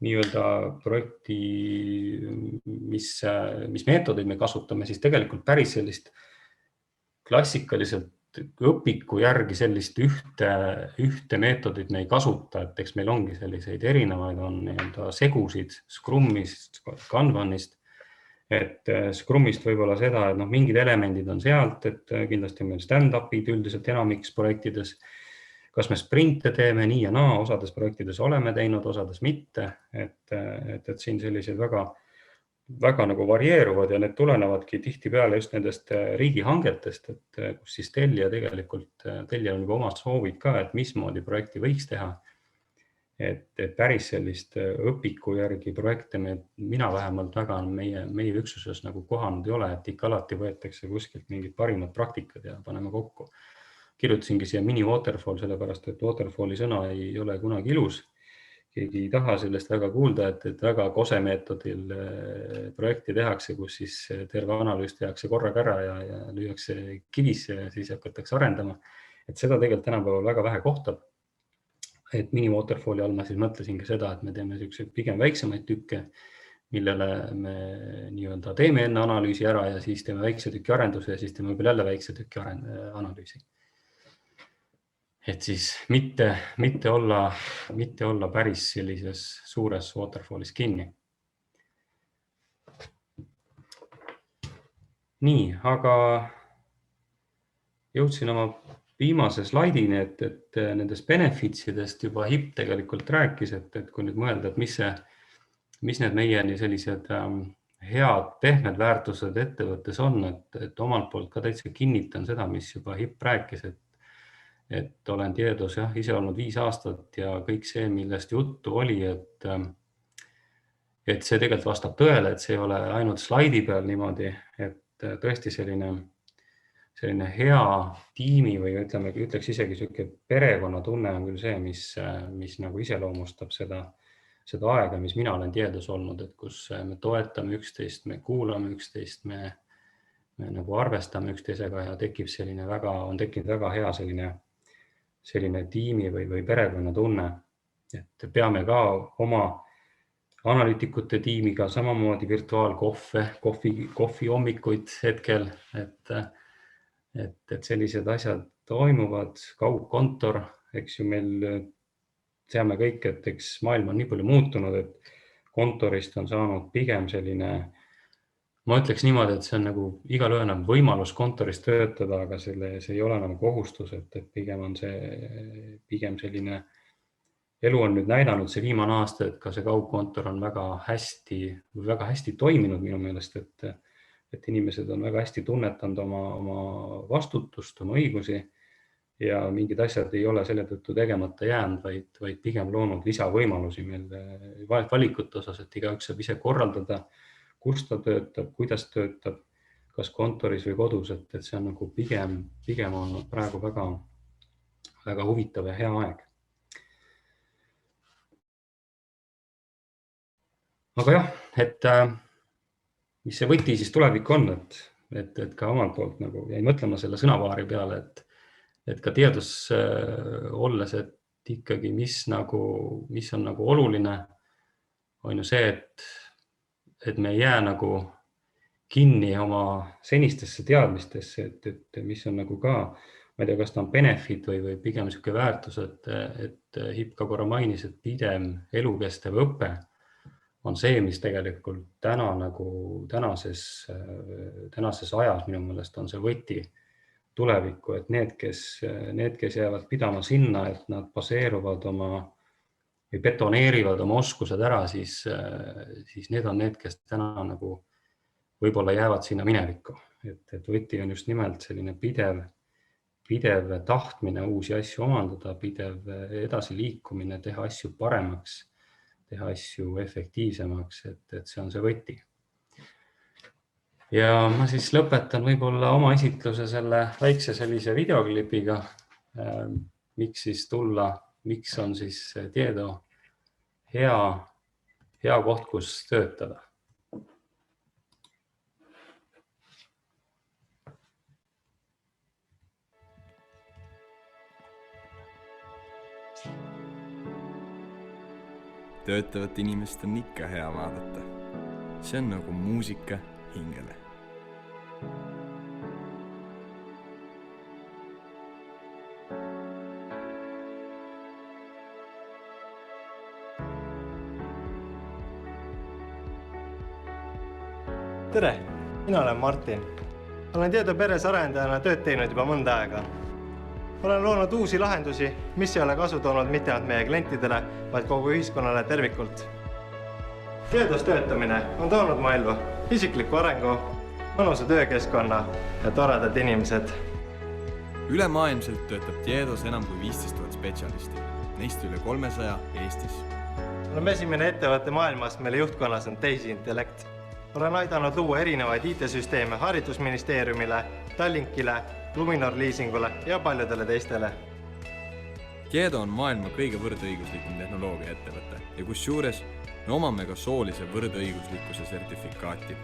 nii-öelda projekti, mis meetodeid me kasutame, siis tegelikult päris sellist klassikaliselt õpiku järgi sellist ühte meetodit me ei kasuta, et eks meil ongi selliseid erinevaid, on nii-öelda segusid Scrumist, Kanbanist, et Scrumist võib-olla seda, et mingid elemendid on sealt, et kindlasti on meil stand-up'id üldiselt enamiks projektides, kas me sprinte teeme nii ja naa, osades projektides oleme teinud, osades mitte, et siin sellised väga nagu varieeruvad ja need tulenevadki tihtipeale just nendest riigihangetest, et kus siis tellija on juba omad soovid ka, et mismoodi projekti võiks teha. Et päris sellist õpiku järgi projekte mina vähemalt väga meie üksuses nagu kohanud ei ole, et ikka alati võetakse kuskilt mingid parimad praktikad ja paneme kokku. Kirjutasingi siia mini waterfall, sellepärast, et waterfalli sõna ei ole kunagi ilus. Keegi ei taha sellest väga kuulda, et väga kose meetodil projekti tehakse, kus siis terve analüüs tehakse korraga ära ja lüüakse kivisse ja siis hakatakse arendama. Et seda tegelikult tänapäeval väga vähe kohtab. Et mini waterfalli all ma siis mõtlesingi seda, et me teeme pigem väiksemaid tükke, millele me nii-öelda teeme enne analüüsi ära ja siis teeme väikse tüki arenduse ja siis teeme võib-olla jälle väikse tüki analüüsi. Et siis mitte olla päris sellises suures waterfallis kinni. Nii, aga jõudsin oma viimase slaidini, et nendest benefitsidest juba HIP tegelikult rääkis, et kui nüüd mõelda, et mis need meie sellised head pehmed väärtused ettevõttes on, et omalt poolt ka täitsa kinnitan seda, mis juba HIP rääkis, et olen Tiedos ise olnud 5 aastat ja kõik see, millest juttu oli, et see tegelikult vastab tõele, et see ei ole ainult slaidi peal niimoodi, et tõesti selline hea tiimi või ütleks isegi selline perekonnatunne on küll see, mis nagu iseloomustab seda aega, mis mina olen Tiedos olnud, et kus me toetame üksteist, me kuulame üksteist, me nagu arvestame üksteisega ja on tekkinud väga hea selline tiimi või perekonna tunne, et peame ka oma analüütikute tiimiga samamoodi kohvi hommikuid hetkel, et sellised asjad toimuvad, kaugkontor, eks ju meil teame kõik, et eks maailm on nii palju muutunud, et kontorist on saanud pigem selline, ma ütleks niimoodi, et see on nagu igalühel on võimalus kontoris töötada, aga see ei ole enam kohustus, et pigem on see selline elu on nüüd näidanud see viimane aasta, et ka see kaugkontor on väga hästi toiminud minu meelest, et inimesed on väga hästi tunnetanud oma vastutust, oma õigusi ja mingid asjad ei ole selle tõttu tegemata jäänud, vaid pigem loonud lisavõimalusi meil valikute osas, et igaüks saab ise korraldada, kus ta töötab, kuidas töötab, kas kontoris või kodus, et see on nagu pigem olnud praegu väga huvitav ja hea aeg. Aga jah, et mis see võti siis tulevik on, et ka omalt poolt nagu jäi mõtlema selle sõnapaari peale, et ka teadus olles, et ikkagi mis on nagu oluline, on ju see, et me ei jää nagu kinni oma senistesse teadmistesse, et mis on nagu ka, ma ei tea, kas ta on benefit või pigem selline väärtus, et Hip ka korra mainis, et pidev elukestev õpe on see, mis tegelikult tänases ajas minu meelest on see võti tulevikku, et need, kes jäävad pidama sinna, et nad baseeruvad või betoneerivad oma oskused ära, siis need on need, kes täna nagu võib-olla jäävad sinna minevikku. Et võti on just nimelt selline pidev tahtmine uusi asju omandada, pidev edasi liikumine, teha asju paremaks, teha asju efektiivsemaks, et see on see võti. Ja ma siis lõpetan võib-olla oma esitluse selle väikse sellise videoklipiga, miks siis tulla, miks on siis Tieto hea koht, kus töötada. Töötavat inimest on ikka hea vaadata. See on nagu muusika hingele. Tere, mina olen Martin. Olen Tieto peres arendajana tööd teinud juba mõnda aega. Olen loonud uusi lahendusi, mis ei ole kasu toonud mitte ainult meie klientidele, vaid kogu ühiskonnale tervikult. Tietos töötamine on toonud mu ellu isikliku arengu, mõnusa töökeskkonna ja toredad inimesed. Ülemaailmselt töötab Tietos enam kui 15 000 spetsialisti, neist üle 300 Eestis. Oleme esimene ettevõtte maailmas, mille juhtkonnas on tehisintellekt. Olen aidanud luua erinevaid IT-süsteeme Haridusministeeriumile, Tallinkile, Luminor Leasingule ja paljudele teistele. Tieto on maailma kõige võrdõiguslikum tehnoloogia ettevõte ja kusjuures me omame ka soolise võrdõiguslikkuse sertifikaati.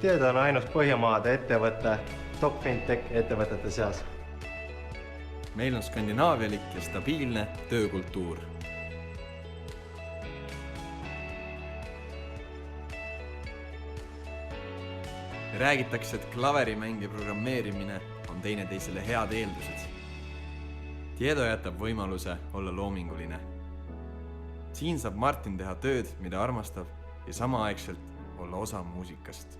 Tieto on ainus Põhjamaade ettevõte top fintech ettevõtete seas. Meil on skandinaavialik ja stabiilne töökultuur. Räägitakse, et klaverimäng ja programmeerimine on teineteisele head eeldused. Tieto jätab võimaluse olla loominguline. Siin saab Martin teha tööd, mida armastab ja samaaegselt olla osa muusikast.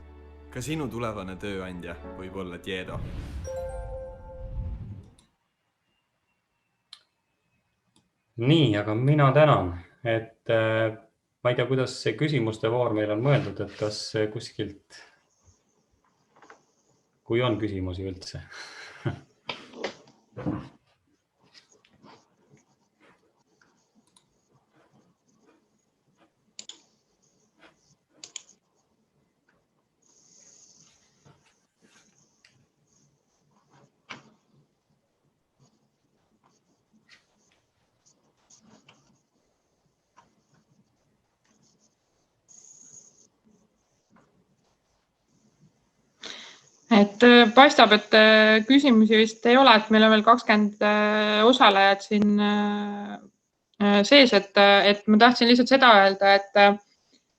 Ka sinu tulevane tööandja võib olla Tieto. Nii, aga mina tänan, et ma ei tea, kuidas see küsimuste voor meil on mõeldud, et kas kuskilt, kui on küsimusi üldse. Et paistab, et küsimusi vist ei ole, et meil on veel 20 osalejat siin sees, et ma tahtsin lihtsalt seda öelda,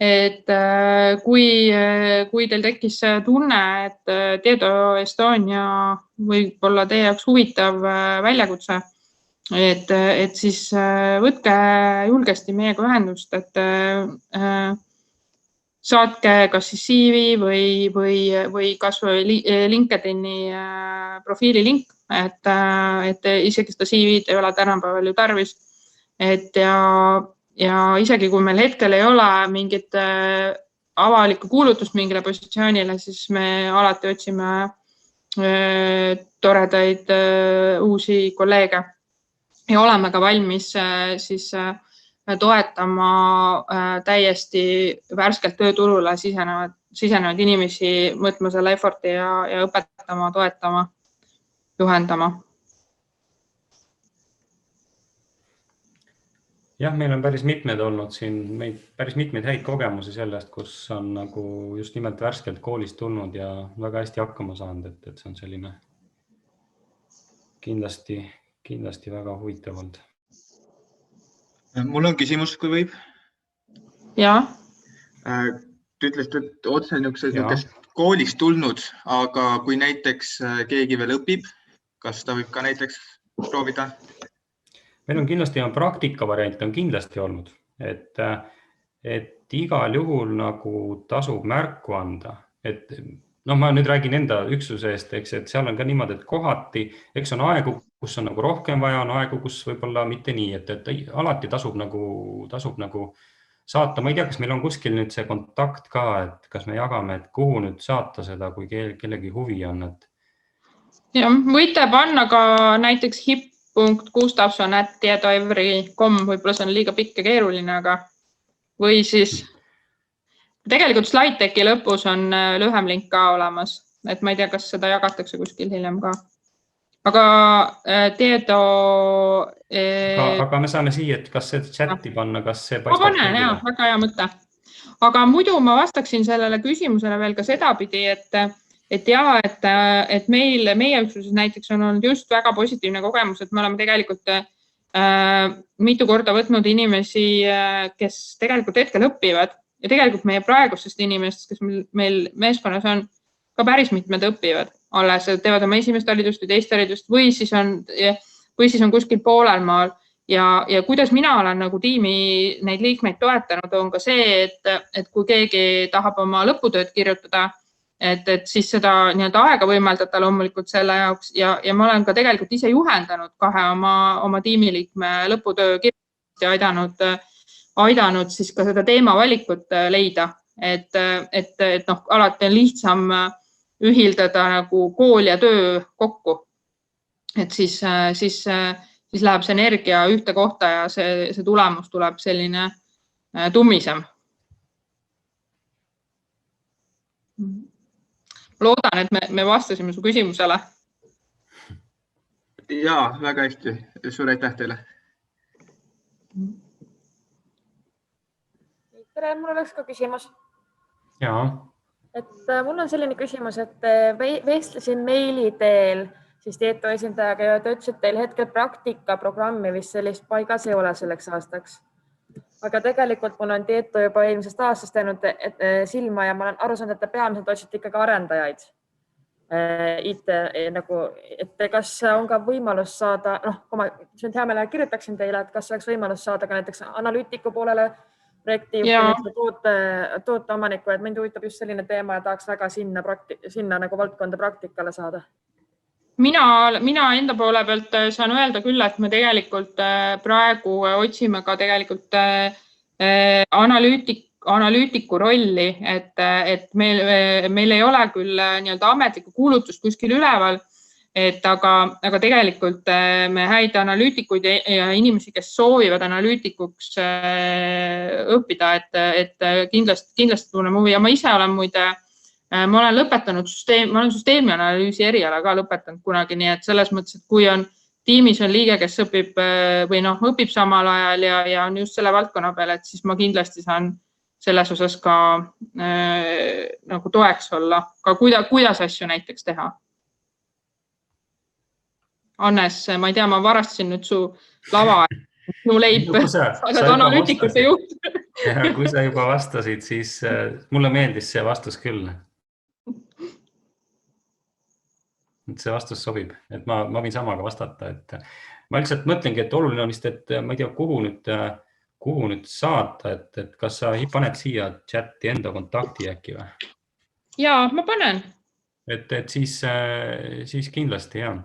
et kui teil tekkis tunne, et Tieto Estonia võib olla teie jaoks huvitav väljakutse, et siis võtke julgesti meiega ühendust, et saatke kas siis CV või kas või LinkedIni profiili link, et isegi seda CV-d ei ole tänapäeval ju tarvis, et ja isegi kui meil hetkel ei ole mingit avalikku kuulutust mingile positsioonile, siis me alati otsime toredaid uusi kolleege ja oleme ka valmis siis toetama täiesti värskelt tööturule sisenevaid inimesi, mõtlema selle efforti ja õpetama, toetama, juhendama. Jah, meil on päris mitmed olnud siin, päris mitmeid häid kogemusi sellest, kus on nagu just nimelt värskelt koolist tulnud ja väga hästi hakkama saanud, et see on selline kindlasti väga huvitav olnud. Mul on küsimus, kui võib. Ja. Te ütlesite, et otse niisugused koolist tulnud, aga kui näiteks keegi veel õpib, kas ta võib ka näiteks proovida? Meil on kindlasti praktika variant on kindlasti olnud, et igal juhul nagu tasub märku anda, et ma nüüd räägin enda üksuse eest, eks, et seal on ka niimoodi, et kohati, eks on aegu, kus on nagu rohkem vaja, on aegu, kus võib-olla mitte nii, et alati tasub nagu saata. Ma ei tea, kas meil on kuskil nüüd see kontakt ka, et kas me jagame, et kuhu nüüd saata seda, kui kellegi huvi on. Ja, võite panna ka näiteks hip.gustavson@tietoevry.com, võib-olla see on liiga pikk ja keeruline, aga või siis tegelikult SlideTechi lõpus on lühem link ka olemas, et ma ei tea, kas seda jagatakse kuskil hiljem ka. Aga Tieto... Aga me saame siia, et kas see chati panna, kas see paistab? Ma panen, jah, väga hea mõte. Aga muidu ma vastaksin sellele küsimusele veel ka sedapidi, et meie üksuses näiteks on olnud just väga positiivne kogemus, et me oleme tegelikult mitu korda võtnud inimesi, kes tegelikult hetkel õpivad ja tegelikult meie praegustest inimestest, kes meil meeskonnas on, ka päris mitmed õpivad alles, teevad oma esimest haridust või teist haridust või siis on kuskil poolel maal. Ja kuidas mina olen nagu tiimi neid liikmeid toetanud, on ka see, et kui keegi tahab oma lõputööd kirjutada, et siis seda aega võimaldada loomulikult selle jaoks ja ma olen ka tegelikult ise juhendanud 2 oma tiimiliikme lõputöö kirjutamist ja aidanud siis ka seda teemavalikut leida, et alati on lihtsam ühildada nagu kool ja töö kokku, et siis läheb see energia ühte kohta ja see tulemus tuleb selline tummisem. Loodan, et me vastasime su küsimusele. Jaa, väga hästi. Suur aitäh teile. Tere, mul oleks ka küsimus. Jaa. Et mul on selline küsimus, et vestlesin meili teel siis Tieto esindajaga ja ta ütles, et teil hetkel praktikaprogrammi vist sellist paigas ei ole selleks aastaks. Aga tegelikult mul on Tieto juba eelmisest aastast teinud silma ja ma olen aru saanud, et te peamiselt otsite ikkagi arendajaid. Et kas on ka võimalus saada, kui ma hea meelega kirjutaksin teile, et kas oleks võimalus saada ka näiteks analüütiku poolele projekti toote omaniku, et mind huvitab just selline teema ja tahaks väga sinna nagu valdkonda praktikale saada. Mina enda poole pealt saan öelda küll, et me tegelikult praegu otsime ka tegelikult analüütiku rolli, et meil ei ole küll ametlikku kuulutust kuskil üleval, aga tegelikult me häid analüütikuid ja inimesi, kes soovivad analüütikuks õppida, et kindlasti tunnen huvi ja ma ise olen muide, ma olen lõpetanud ma olen süsteemianalüüsi eriala ka lõpetanud kunagi, nii et selles mõttes, et kui on tiimis on liige, kes õpib või õpib samal ajal ja on just selle valdkonna peal, et siis ma kindlasti saan selles osas ka nagu toeks olla, ka kuidas asju näiteks teha. Annes, ma ei tea, ma varastasin nüüd su lava, su leib, sa oled analüütikute juht. Kui sa juba vastasid, siis mulle meeldis see vastus küll. See vastus sobib, et ma võin samaga vastata, et ma lihtsalt mõtlengi, et oluline on vist, et ma ei tea, kuhu nüüd saata, et kas sa paned siia chati enda kontakti äkki või? Jaa, ma panen. Et siis kindlasti, jah.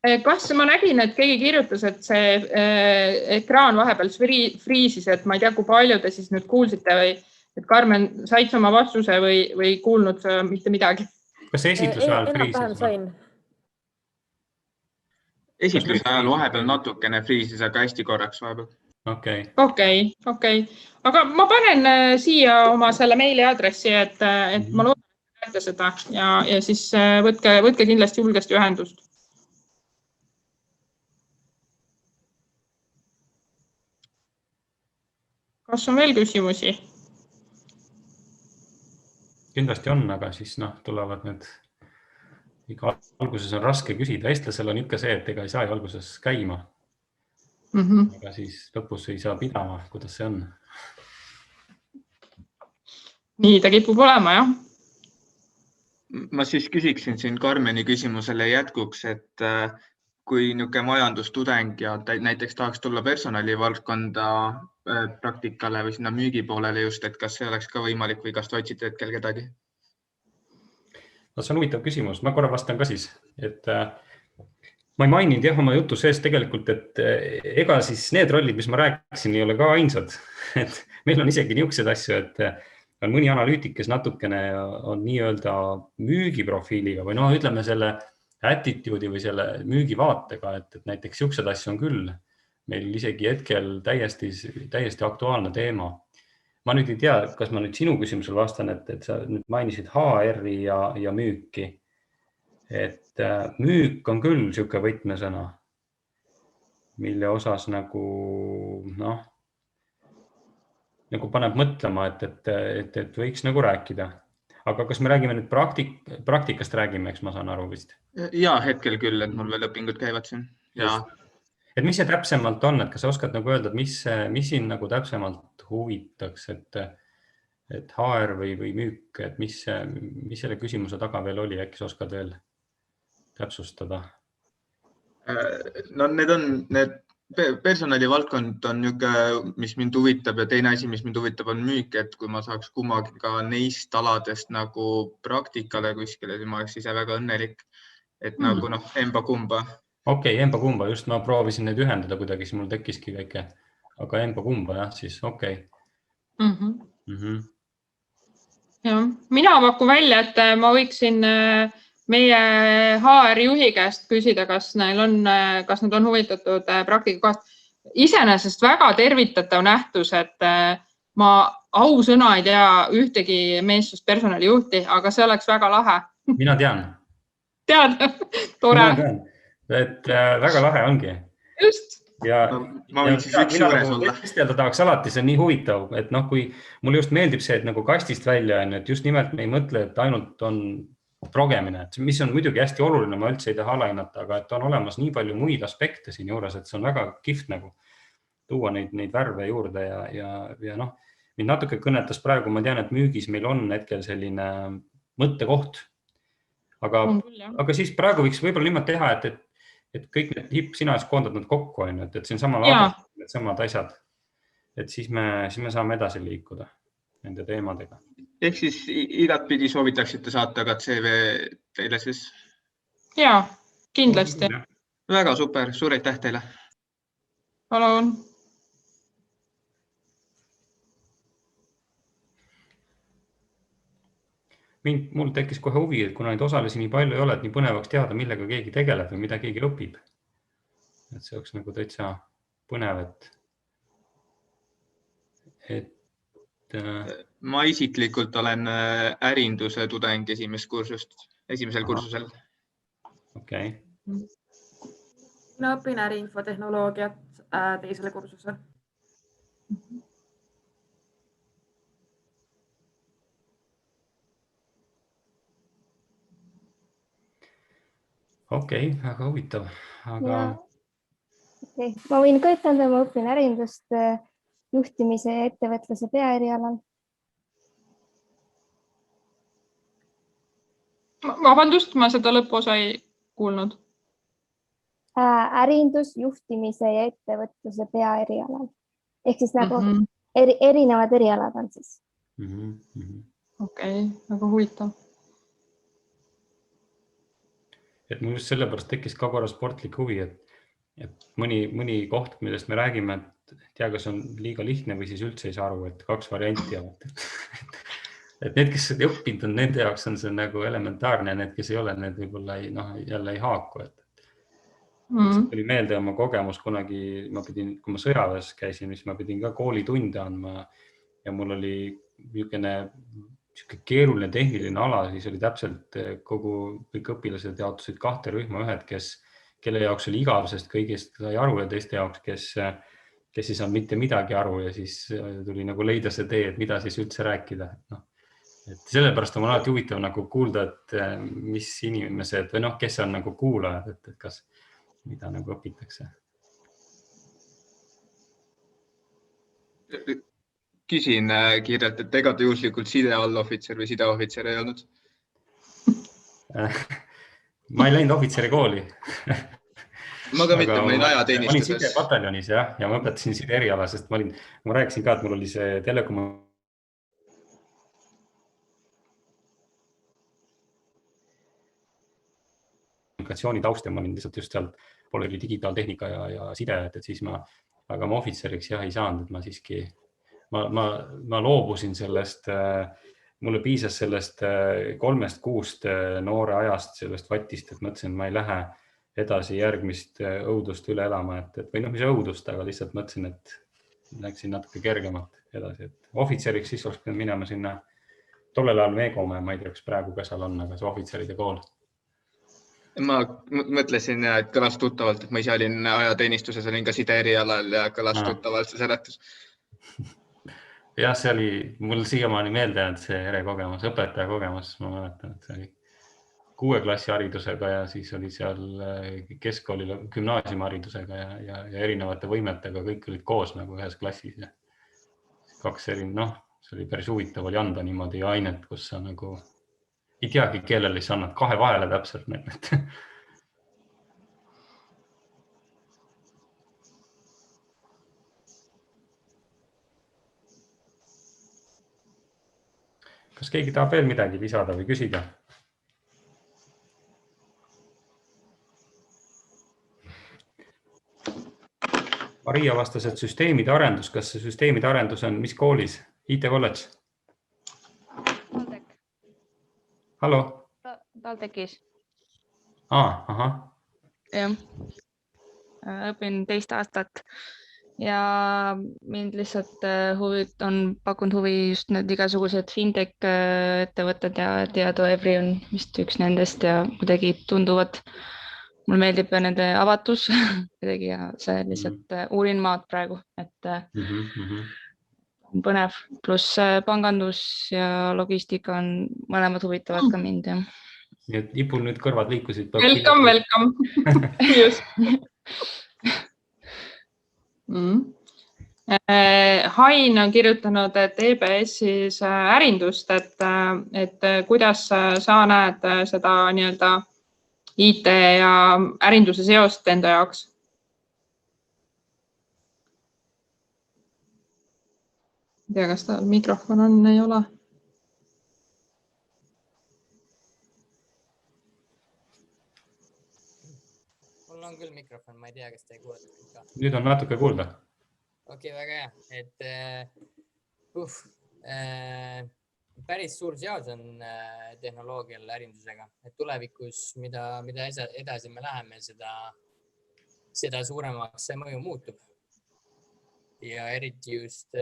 Kas ma nägin, et keegi kirjutas, et see ekraan vahepeal friisis, et ma ei tea, kui palju te siis nüüd kuulsite või et Karmen, said sa oma vastuse või kuulnud mitte midagi? Kas esitluse ajal enam-vähem friisis? sain. Esitluse ajal vahepeal natukene friisis, aga hästi korraks vahepeal. Okei. Aga ma panen siia oma selle meiliadressi, et ma loodan, et näete seda ja siis võtke kindlasti julgesti ühendust. Kas on veel küsimusi? Kindlasti on, aga siis tulevad need, iga alguses on raske küsida. Eestlasel on ikka see, et ega ei saa ju alguses käima. Aga siis lõpus ei saa pidama, kuidas see on. Nii ta kipub olema, jah. Ma siis küsiksin siin Karmeni küsimusele jätkuks, et kui niisugune majandustudeng ja näiteks tahaks tulla personalivaldkonda praktikale või sinna müügipoolele just, et kas see oleks ka võimalik või kas te otsite hetkel kedagi? No, see on huvitav küsimus. Ma korra vastan ka siis, et ma ei maininud jah oma jutu sees tegelikult, et ega siis need rollid, mis ma rääkisin, ei ole ka ainsad. Et meil on isegi niisuguseid asju, et on mõni analüütik, kes natukene on nii-öelda müügiprofiiliga või ütleme selle attitude'i või selle müügivaatega, et näiteks niisugused asju on küll meil isegi hetkel täiesti aktuaalne teema. Ma nüüd ei tea, kas ma nüüd sinu küsimusel vastan, et sa nüüd mainisid HR-i ja müüki. Et müük on küll niisugune võtmesõna, mille osas nagu paneb mõtlema, et võiks nagu rääkida. Aga kas me räägime nüüd praktikast räägime, eks ma saan aru vist? Ja hetkel küll, et mul veel õpingud käivad siin. Ja. Et mis see täpsemalt on, et kas sa oskad nagu öelda, mis siin nagu täpsemalt huvitaks, et HR või müük, et mis selle küsimuse taga veel oli, äkki sa oskad veel täpsustada? No need personalivaldkond on niisugune, mis mind huvitab ja teine asi, mis mind huvitab, on müük, et kui ma saaks kummagi ka neist aladest nagu praktikale kuskile, siis ma oleks ise väga õnnelik, et nagu emba-kumba. Okei, emba-kumba, just ma proovisin neid ühendada kuidagi, siis mul tekkiski väike, aga emba-kumba jah, siis okei. Ja, mina pakun välja, et ma võiksin meie HR-juhi käest küsida, kas nad on huvitatud praktikast. Iseenesest väga tervitatav nähtus, et ma ausõna ei tea ühtegi meessoost personalijuhti, aga see oleks väga lahe. Mina tean. Tead? Tore. Mina tean, et väga lahe ongi. Just. Ma võin siis üks juures olla. Vestelda tahaks alati, see on nii huvitav, et kui mulle just meeldib see, et nagu kastist välja on, et just nimelt me ei mõtle, et ainult on progemine, mis on muidugi hästi oluline, ma üldse ei taha alahinnata, aga et on olemas nii palju muid aspekte siin juures, et see on väga kihvt nagu tuua neid värve juurde ja mind natuke kõnetas praegu, ma tean, et müügis meil on hetkel selline mõttekoht, aga siis praegu võiks võib-olla niimoodi teha, et kõik need sina ees koondad nad kokku, et siin samal need samad asjad, et siis me saame edasi liikuda nende teemadega. Ehk siis igatpidi soovitaksite saata ka CV teile siis? Jaa, kindlasti. Väga super, suur aitäh teile. Palun. Mul tekkis kohe huvi, et kuna neid osalisi nii palju ei ole, et nii põnevaks teada, millega keegi tegeleb või mida keegi õpib. Et see oleks nagu täitsa põnev, Ma isiklikult olen ärinduse tudeng esimesel kursusel. Okei. Ma õpin äriinfotehnoloogiat teisele kursusel. Okei, väga huvitav. Ma võin ka ütelda, ma õpin ärindust juhtimise ja ettevõtluse peaerialal. Vabandust, ma seda lõpuosa ei kuulnud. Ärindus, juhtimise ja ettevõtluse peaerialal. Ehk siis nagu erinevad erialad on siis. Okei, väga huvitav. et mul just sellepärast tekkis ka korra sportlik huvi, et mõni koht, millest me räägime, et tea, kas on liiga lihtne või siis üldse ei saa aru, et 2 varianti on. Et need, kes on õppinud, on nende jaoks on see nagu elementaarne ja need, kes ei ole, need võib-olla jälle ei haaku. Tuli meelde oma kogemus kunagi, kui ma sõjaväes käisin, siis ma pidin ka koolitunde andma ja mul oli niisugune keeruline tehniline ala, siis oli täpselt kõik õpilased jaotusid 2 rühma, ühed, kelle jaoks oli igav, sest kõigest sai aru ja teiste jaoks, kes ei saanud mitte midagi aru ja siis tuli nagu leida see tee, et mida siis üldse rääkida. Et sellepärast on alati huvitav nagu kuulda, et mis inimesed või kes on nagu kuulajad, et kas mida nagu õpitakse. Küsin kiirelt, et ega ta juhuslikult sideallohvitser või sideohvitser ei olnud? Ma ei läinud ohvitseri kooli. Ma ka mitte, ma olin ajateenistuses. Ma olin sidepataljonis ja ma õpetasin side eriala, sest ma rääkisin ka, et mul oli see kommunikatsiooni taust ja ma olin lihtsalt just seal, pool oli digitaaltehnika ja side, et siis aga ma ohvitseriks ei saanud, et ma siiski, ma loobusin sellest, mulle piisas sellest 3 kuust noore ajast, sellest vatist, et mõtlesin, et ma ei lähe edasi järgmist õudust üle elama, või mis õudust, aga lihtsalt mõtlesin, et läksin natuke kergemalt edasi, et ohvitseriks siis oleks pidanud minema sinna tollel ajal Veegome, ma ei tea, kas praegu ka seal on, aga see ohvitseride kool. Ma mõtlesin, et kõlas tuttavalt, et ma ise olin ajateenistuses, olin ka side erialal ja kõlas tuttavalt see seletus. Jah, see oli mul siiamaani meelde jäänud see erekogemus, õpetaja kogemus, ma mäletan, et see oli 6 klassi haridusega ja siis oli seal keskkoolil gümnaasiumiharidusega ja erinevate võimetega, kõik olid koos nagu ühes klassis. 2 see oli päris huvitav oli anda niimoodi ainet, kus sa nagu ei teagi, kellele sa annad 2 vahele täpselt. Kas keegi tahab veel midagi lisada või küsida? Maria vastas, et süsteemide arendus, kas see süsteemide arendus on mis koolis? IT College? Hallo? TalTechis. Ahah. Jah. Õpin 2 aastat ja mind lihtsalt on pakkunud huvi just need igasugused fintech ettevõtted ja Teado.Evry on vist üks nendest ja kuidagi tunduvad. Mul meeldib nende avatus kuidagi ja see lihtsalt uurin maad praegu, et on põnev, pluss pangandus ja logistika on mõlemad huvitavad ka mind. Nii et Ipul nüüd kõrvad liikusid. Welcome. Just. Hain on kirjutanud, et EBS-is ärindust, et kuidas sa näed seda nii-öelda IT ja ärinduse seost enda jaoks? Ei tea, kas tal mikrofon on, ei ole. Mul on küll mikrofon, ma ei tea, kas te ei kuulata. Nüüd on natuke kuulda. Okei, väga hea. Et päris suur seos on tehnoloogial ärindusega. Et tulevikus, mida edasi me läheme, seda suuremaks see mõju muutub. Ja eriti just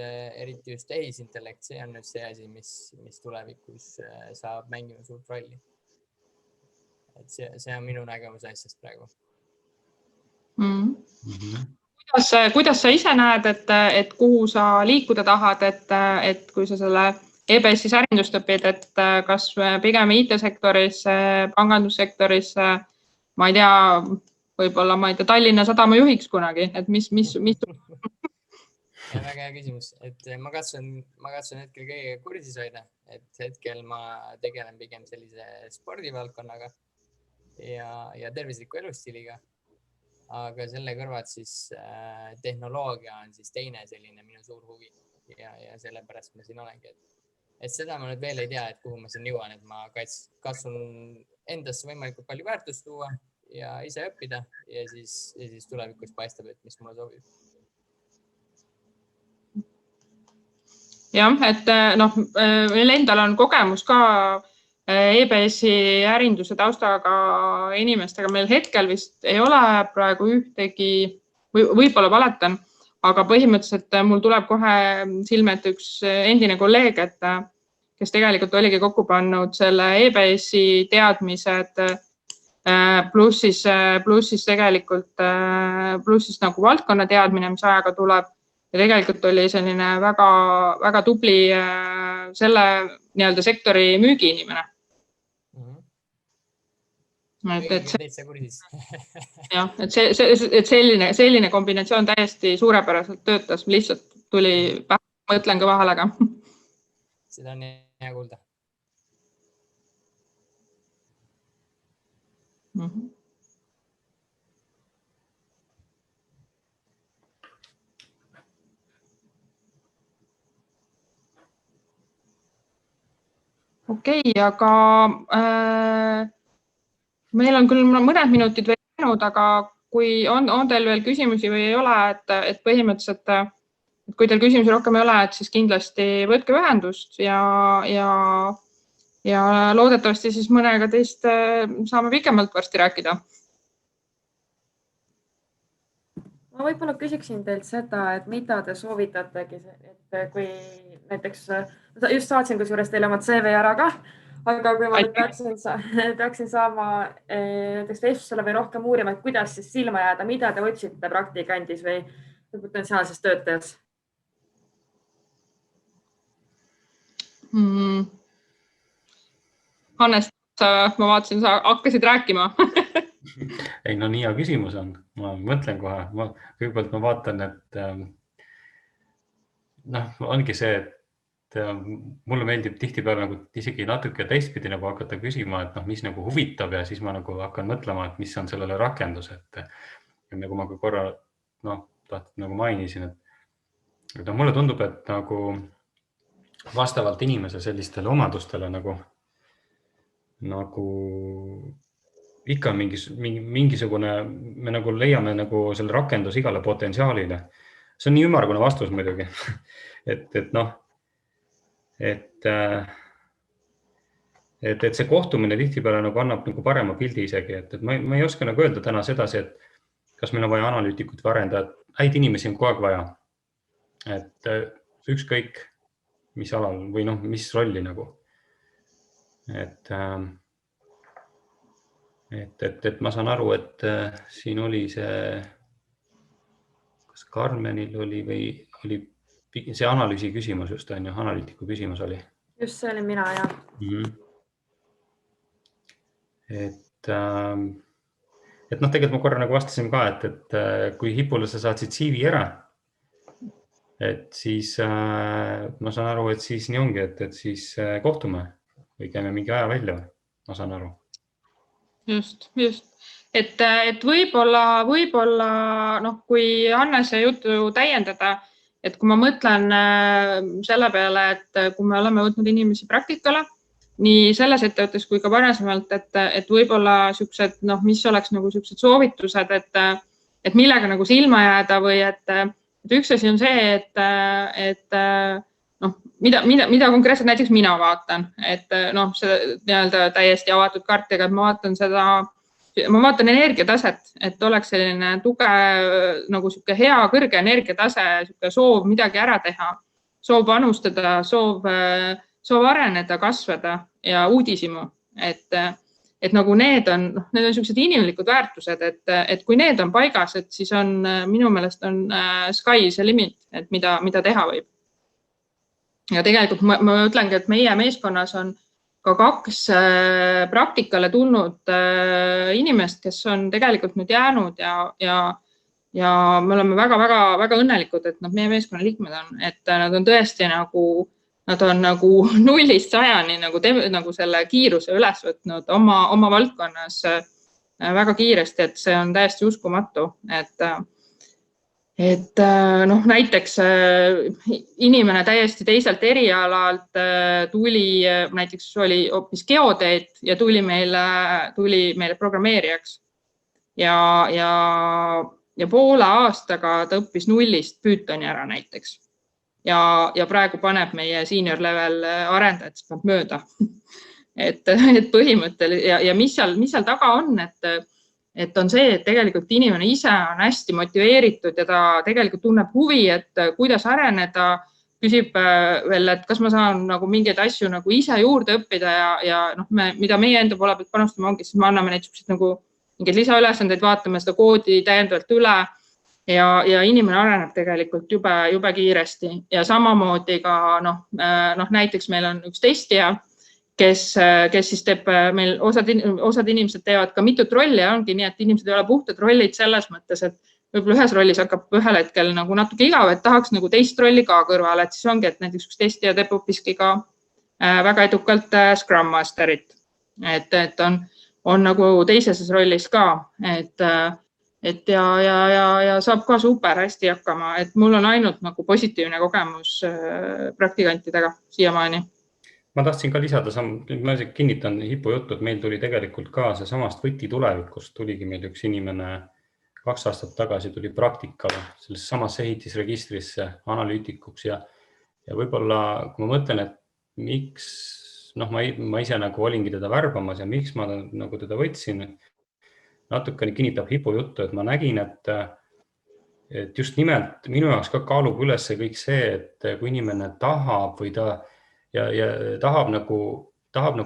tehisintellekt, see on nüüd see asi, mis tulevikus saab mängima suurt rolli. Et see on minu nägemus asjast praegu. Kuidas sa ise näed, et kuhu sa liikuda tahad, et kui sa selle EBS-is ärindust õpid, et kas pigem IT-sektoris, pangandussektoris, ma ei tea, võib-olla Tallinna Sadama juhiks kunagi, et mis Ja väga hea küsimus, et ma katsun hetkel kõigega kursis hoida, et hetkel ma tegelen pigem sellise spordivaldkonnaga ja tervisliku elustiiliga, aga selle kõrvad siis tehnoloogia on siis teine selline minu suur huvi ja sellepärast ma siin olengi, et seda ma nüüd veel ei tea, et kuhu ma siin jõuan, et ma katsun endasse võimalikult palju väärtust tuua ja ise õppida ja siis tulevikus paistab, et mis mulle sobib. Jah, et meil endal on kogemus ka EBS-i ärinduse taustaga inimestega. Meil hetkel vist ei ole praegu ühtegi, võib-olla valetan, aga põhimõtteliselt mul tuleb kohe silme ette üks endine kolleeg, kes tegelikult oligi kokku pannud selle EBS-i teadmised pluss siis tegelikult pluss siis nagu valdkonna teadmine, mis ajaga tuleb. Ja tegelikult oli selline väga, väga tubli selle nii-öelda sektori müügiinimene. Jah, et selline kombinatsioon täiesti suurepäraselt töötas, lihtsalt tuli mõtlen kõva häälega. Seda on hea kuulda. Okei, aga meil on küll mõned minutid veel jäänud, aga kui on teil veel küsimusi või ei ole, et põhimõtteliselt, kui teil küsimusi rohkem ei ole, et siis kindlasti võtke ühendust ja loodetavasti siis mõnega teist saame pikemalt varsti rääkida. Ma võib-olla küsiksin teilt seda, et mida te soovitategi, et kui näiteks, just saatsin kusjuures teile oma CV ära ka, aga kui ma peaksin saama näiteks vestlusele või rohkem uurima, et kuidas siis silma jääda, mida te otsite praktikandis või potentsiaalses töötajas? Hannes, ma vaatasin, sa hakkasid rääkima. Ei, no nii hea küsimus on. Ma mõtlen kohe. Kõigepealt ma vaatan, et ongi see, et mulle meeldib tihtipeale nagu isegi natuke teistpidi nagu hakata küsima, et mis nagu huvitab ja siis ma nagu hakkan mõtlema, et mis on sellele rakendus. Nagu ma korra nagu mainisin, et mulle tundub, et nagu vastavalt inimese sellistele omadustele nagu ikka mingisugune, me nagu leiame nagu selle rakendus igale potentsiaalile. See on nii ümmargune vastus muidugi. Et see kohtumine tihtipeale nagu annab nagu parema pildi isegi, et ma ei oska nagu öelda täna sedasi, et kas meil on vaja analüütikut või arendajat. Häid inimesi on kogu aeg vaja. Et ükskõik mis alal või mis rolli nagu. Et ma saan aru, et siin oli see, kas Karmenil oli või oli see analüüsi küsimus just on ju, analüütiku küsimus oli. Just see oli mina, jah. Et tegelikult ma korra nagu vastasin ka, et kui hipule sa saatsid CV ära, et siis ma saan aru, et siis nii ongi, et siis kohtume või käime mingi aja välja, ma saan aru. Just. Et võib-olla kui Hannese juttu täiendada, et kui ma mõtlen selle peale, et kui me oleme võtnud inimesi praktikale, nii selles ettevõttes kui ka varasemalt, et võib-olla siuksed, mis oleks nagu siuksed soovitused, et millega nagu silma jääda või et üks asi on see, et mida konkreetselt näiteks mina vaatan, et see nii-öelda täiesti avatud kaartiga, et ma vaatan energiataset, et oleks selline tugev, nagu siuke hea kõrge energiatase, siuke soov midagi ära teha, soov panustada, soov areneda, kasvada ja uudishimu, et nagu need on siuksed inimlikud väärtused, et kui need on paigas, et siis on minu meelest on sky is the limit, et mida teha võib. Ja tegelikult ma ütlengi, et meie meeskonnas on ka 2 praktikale tulnud inimest, kes on tegelikult nüüd jäänud ja me oleme väga õnnelikud, et meie meeskonna liikmed on, et nad on tõesti nagu 0-100 nagu selle kiiruse üles võtnud oma valdkonnas väga kiiresti, et see on täiesti uskumatu, et noh, näiteks inimene täiesti teiselt erialalt tuli, näiteks oli hoopis geodeet ja tuli meile programmeerijaks ja poole aastaga ta õppis nullist Pythoni ära näiteks ja praegu paneb meie senior level arendajad, siis peab mööda. et põhimõtteliselt ja mis seal taga on, et on see, et tegelikult inimene ise on hästi motiveeritud ja ta tegelikult tunneb huvi, et kuidas areneda, küsib veel, et kas ma saan nagu mingeid asju nagu ise juurde õppida ja noh, mida meie enda poole pealt panustame ongi, siis me anname neid nagu mingeid lisaülesandeid, vaatame seda koodi täiendavalt üle ja inimene areneb tegelikult jube kiiresti ja samamoodi ka näiteks meil on üks testija, kes siis teeb, meil osad inimesed teevad ka mitut rolli ja ongi nii, et inimesed ei ole puhtad rollid selles mõttes, et võib-olla ühes rollis hakkab ühel hetkel nagu natuke igav, et tahaks nagu teist rolli ka kõrvale, et siis ongi, et näiteks üks testija teeb hoopiski ka väga edukalt Scrum Masterit, et on nagu teises rollis ka, et ja saab ka super hästi hakkama, et mul on ainult nagu positiivne kogemus praktikantidega siiamaani. Ma tahtsin ka lisada, ma kinnitan Hipu juttu, et meil tuli tegelikult ka see samast võti tulevikust, tuligi meil üks inimene 2 aastat tagasi tuli praktikale selles samasse ehitisregistrisse analüütikuks ja võib-olla, kui ma mõtlen, et miks, ma ise nagu olingi teda värbamas ja miks ma nagu teda võtsin, natukene kinnitab Hipu juttu, et ma nägin, et just nimelt minu jaoks ka kaalub üles kõik see, et kui inimene tahab või ta tahab nagu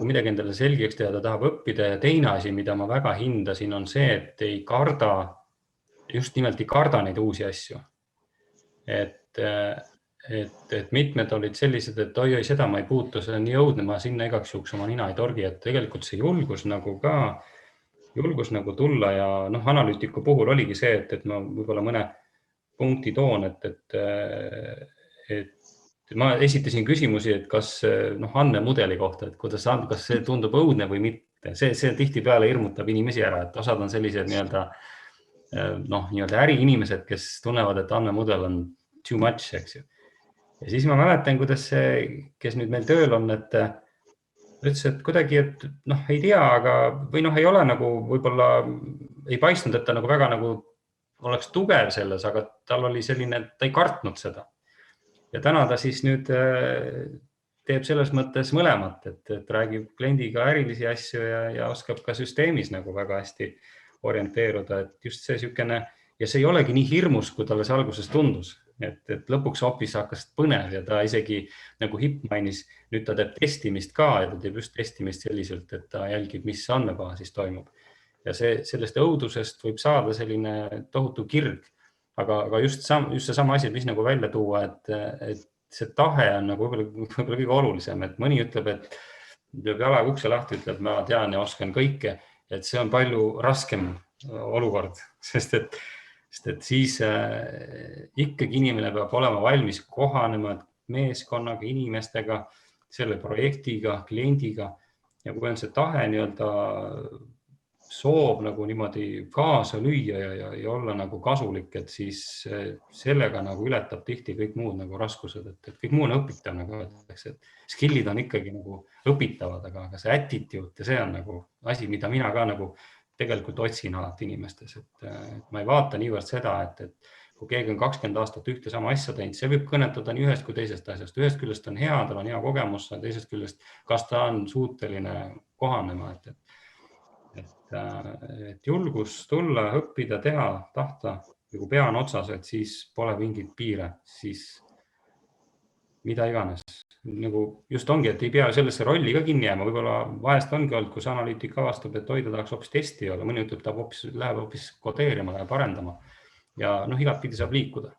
midagi endale selgeks teha, ta tahab õppida ja teine asi, mida ma väga hindasin, on see, et just nimelt ei karda neid uusi asju. Et mitmed olid sellised, et oi, seda ma ei puutu, see on nii õudne, ma sinna igaks juhuks oma nina ei torgi, et tegelikult see julgus nagu tulla ja analüütiku puhul oligi see, et ma võib-olla mõne punkti toon, et ma esitasin küsimusi, et kas andmemudeli kohta, et kas see tundub õudne või mitte. See tihtipeale hirmutab inimesi ära, et osad on sellised nii-öelda äriinimesed, kes tunnevad, et andmemudel on too much, eks ju. Ja siis ma mäletan, kuidas see, kes nüüd meil tööl on, et ütles, et kuidagi, et ei tea, aga või ei ole nagu võib-olla ei paistnud, et ta nagu väga nagu oleks tugev selles, aga tal oli selline, ta ei kartnud seda. Ja täna ta siis nüüd teeb selles mõttes mõlemat, et räägib kliendiga ärilisi asju ja oskab ka süsteemis nagu väga hästi orienteeruda, et just see sükene, ja see ei olegi nii hirmus, kui talle see alguses tundus, et lõpuks hoopis hakkas põnev ja ta isegi nagu Hipp mainis, nüüd ta teeb testimist ka ja ta teeb just testimist selliselt, et ta jälgib, mis andmebaasis toimub. Ja sellest õudusest võib saada selline tohutu kirg. Aga just see sama asi, mis nagu välja tuua, et see tahe on nagu võib-olla kõige olulisem, et mõni ütleb, et lööb jalaga ukse lahti, ütleb, ma tean ja oskan kõike, et see on palju raskem olukord, sest et siis ikkagi inimene peab olema valmis kohanema meeskonnaga, inimestega, selle projektiga, kliendiga ja kui on see tahe nii-öelda soov nagu niimoodi kaasa lüüa ja olla nagu kasulik, et siis sellega nagu ületab tihti kõik muud nagu raskused, et kõik muu on õpitav, nagu öeldakse, et skillid on ikkagi nagu õpitavad, aga see attitude ja see on nagu asi, mida mina ka nagu tegelikult otsin alati inimestes, et ma ei vaata niivõrd seda, et kui keegi on 20 aastat ühte sama asja teinud, see võib kõnetada nii ühest kui teisest asjast. Ühest küljest on hea, tal on hea kogemus, teisest küljest, kas ta on suuteline kohanema, et julgus tulla, õppida, teha, tahta, kui pea on otsas, et siis pole mingit piire, siis mida iganes. Nagu just ongi, et ei pea sellesse rolli ka kinni jääma, võib-olla vahest ongi olnud, kus analüütik avastab, et hoida tahaks hoopis testi olla, mõni ütleb, ta läheb hoopis kodeerima, läheb arendama ja igatpidi saab liikuda.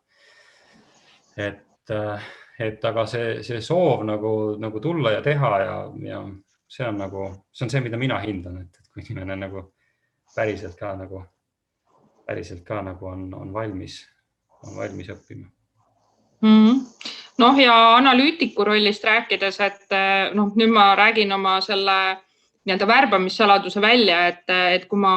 Et aga see soov nagu tulla ja teha ja see on see, mida mina hindan, et kui inimene nagu päriselt ka nagu on valmis õppima. Ja analüütiku rollist rääkides, et nüüd ma räägin oma selle nii-öelda värbamissaladuse välja, et kui ma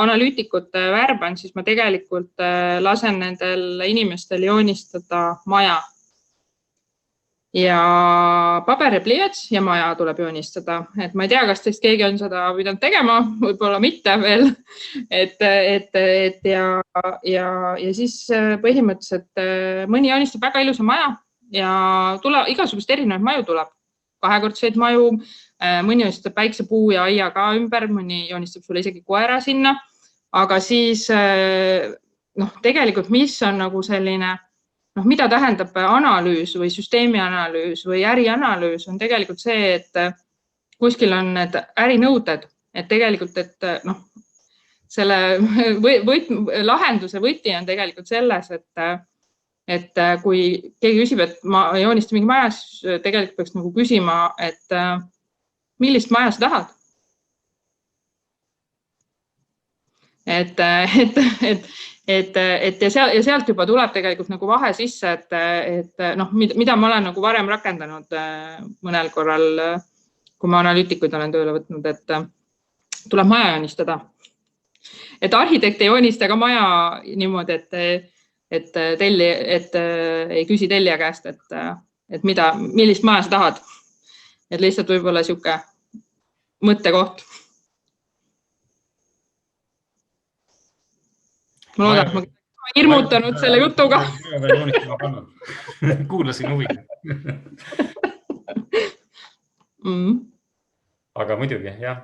analüütikut värban, siis ma tegelikult lasen nendel inimestel joonistada maja. Ja paber ja pliiats ja maja tuleb joonistada. Et ma ei tea, kas teist keegi on seda pidanud tegema, võib-olla mitte veel. Ja siis põhimõtteliselt mõni joonistab väga ilusa maja ja igasugust erinevaid maju tuleb. Kahekordseid maju, mõni joonistab väikse puu ja aia ka ümber, mõni joonistab sulle isegi koera sinna. Aga siis tegelikult mis on nagu selline mida tähendab analüüs või süsteemi analüüs või ärianalüüs on tegelikult see, et kuskil on need ärinõuded, et tegelikult, selle lahenduse võti on tegelikult selles, et kui keegi küsib, et ma joonistan mingi maja, siis tegelikult peaks nagu küsima, et millist maja sa tahad? Ja sealt juba tuleb tegelikult nagu vahe sisse, et mida ma olen nagu varem rakendanud mõnel korral, kui ma analüütikuid olen tööle võtnud, et tuleb maja joonistada. Et arhitekt ei joonista ka maja niimoodi, et ei küsi tellija käest, et millist maja sa tahad. Et lihtsalt võib-olla sihuke mõttekoht. Ma loodan, et ma hirmutanud selle jutuga. Kuulasin huviga. Aga muidugi, jah.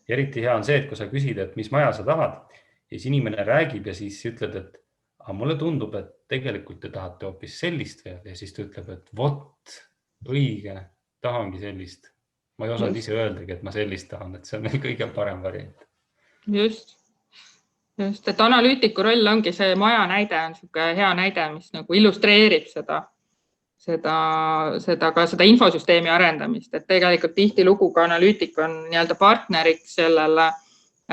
Eriti hea on see, et kui sa küsid, et mis maja sa tahad, ja siis inimene räägib ja siis ütled, et mulle tundub, et tegelikult te tahate hoopis sellist veel. Ja siis ta ütleb, et vot, õige, tahangi sellist. Ma ei osanud ise öeldagi, et ma sellist tahan, et see on meil kõige parem variant. Just, et analüütiku roll ongi see maja näide, on selline hea näide, mis nagu illustreerib seda infosüsteemi arendamist, et tegelikult tihtilugu ka analüütik on nii-öelda partneriks sellele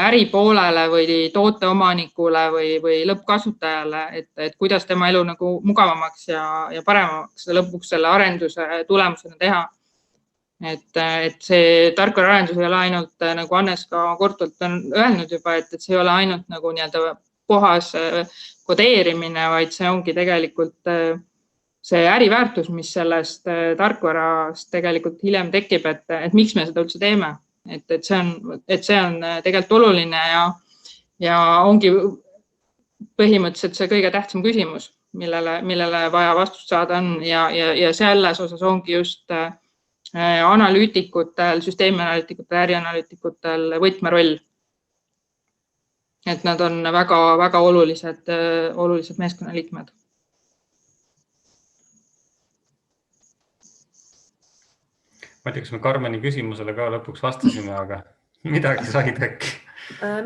äripoolele või tooteomanikule või lõppkasutajale, et kuidas tema elu nagu mugavamaks ja paremaks lõpuks selle arenduse tulemusena teha. Et see tarkvaraarendus ei ole ainult, nagu Hannes ka korduvalt on öelnud juba, et see ei ole ainult nagu nii-öelda puhas kodeerimine, vaid see ongi tegelikult see äriväärtus, mis sellest tarkvarast tegelikult hiljem tekib, et miks me seda üldse teeme. Et see on tegelikult oluline ja ongi põhimõtteliselt see kõige tähtsam küsimus, millele vaja vastust saada on ja selles osas ongi just analüütikutel, süsteemianalüütikutel, ärianalüütikutel võtmeroll. Et nad on väga olulised meeskonnaliikmed. Ma ei tea, kas me Karmeni küsimusele ka lõpuks vastasime, aga midagi said äkki?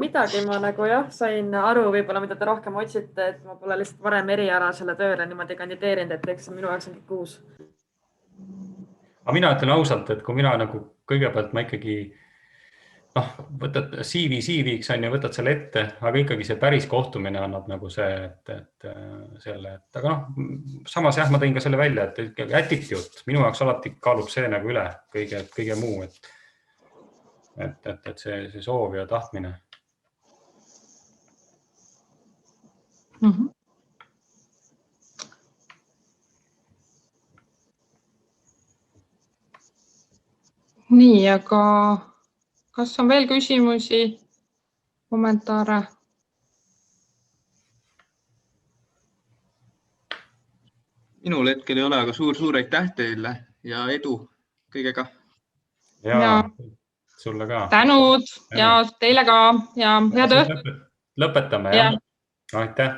Midagi ma nagu sain aru võib-olla, mida te rohkem otsite, et ma pole lihtsalt varem erialasele tööle niimoodi kandideerinud, et eks minu jaoks on kõik uus. Aga mina ütlen ausalt, et kui mina nagu kõigepealt ma ikkagi võtad CV-ks on ja võtad selle ette, aga ikkagi see päris kohtumine annab nagu see, aga samas jah, ma tõin ka selle välja, et attitude, minu jaoks alati kaalub see nagu üle kõige muu, et see soov ja tahtmine. Nii, aga kas on veel küsimusi, kommentaare? Minul hetkel ei ole, aga suur aitäh teile ja edu kõigega. Ja sulle ka. Tänud ja teile ka ja head õhtut. Lõpetame, jah? Aitäh.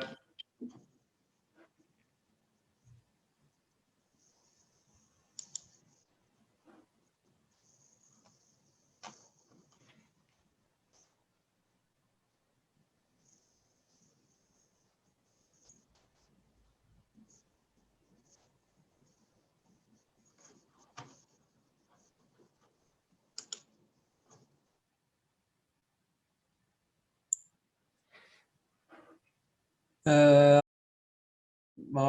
Ma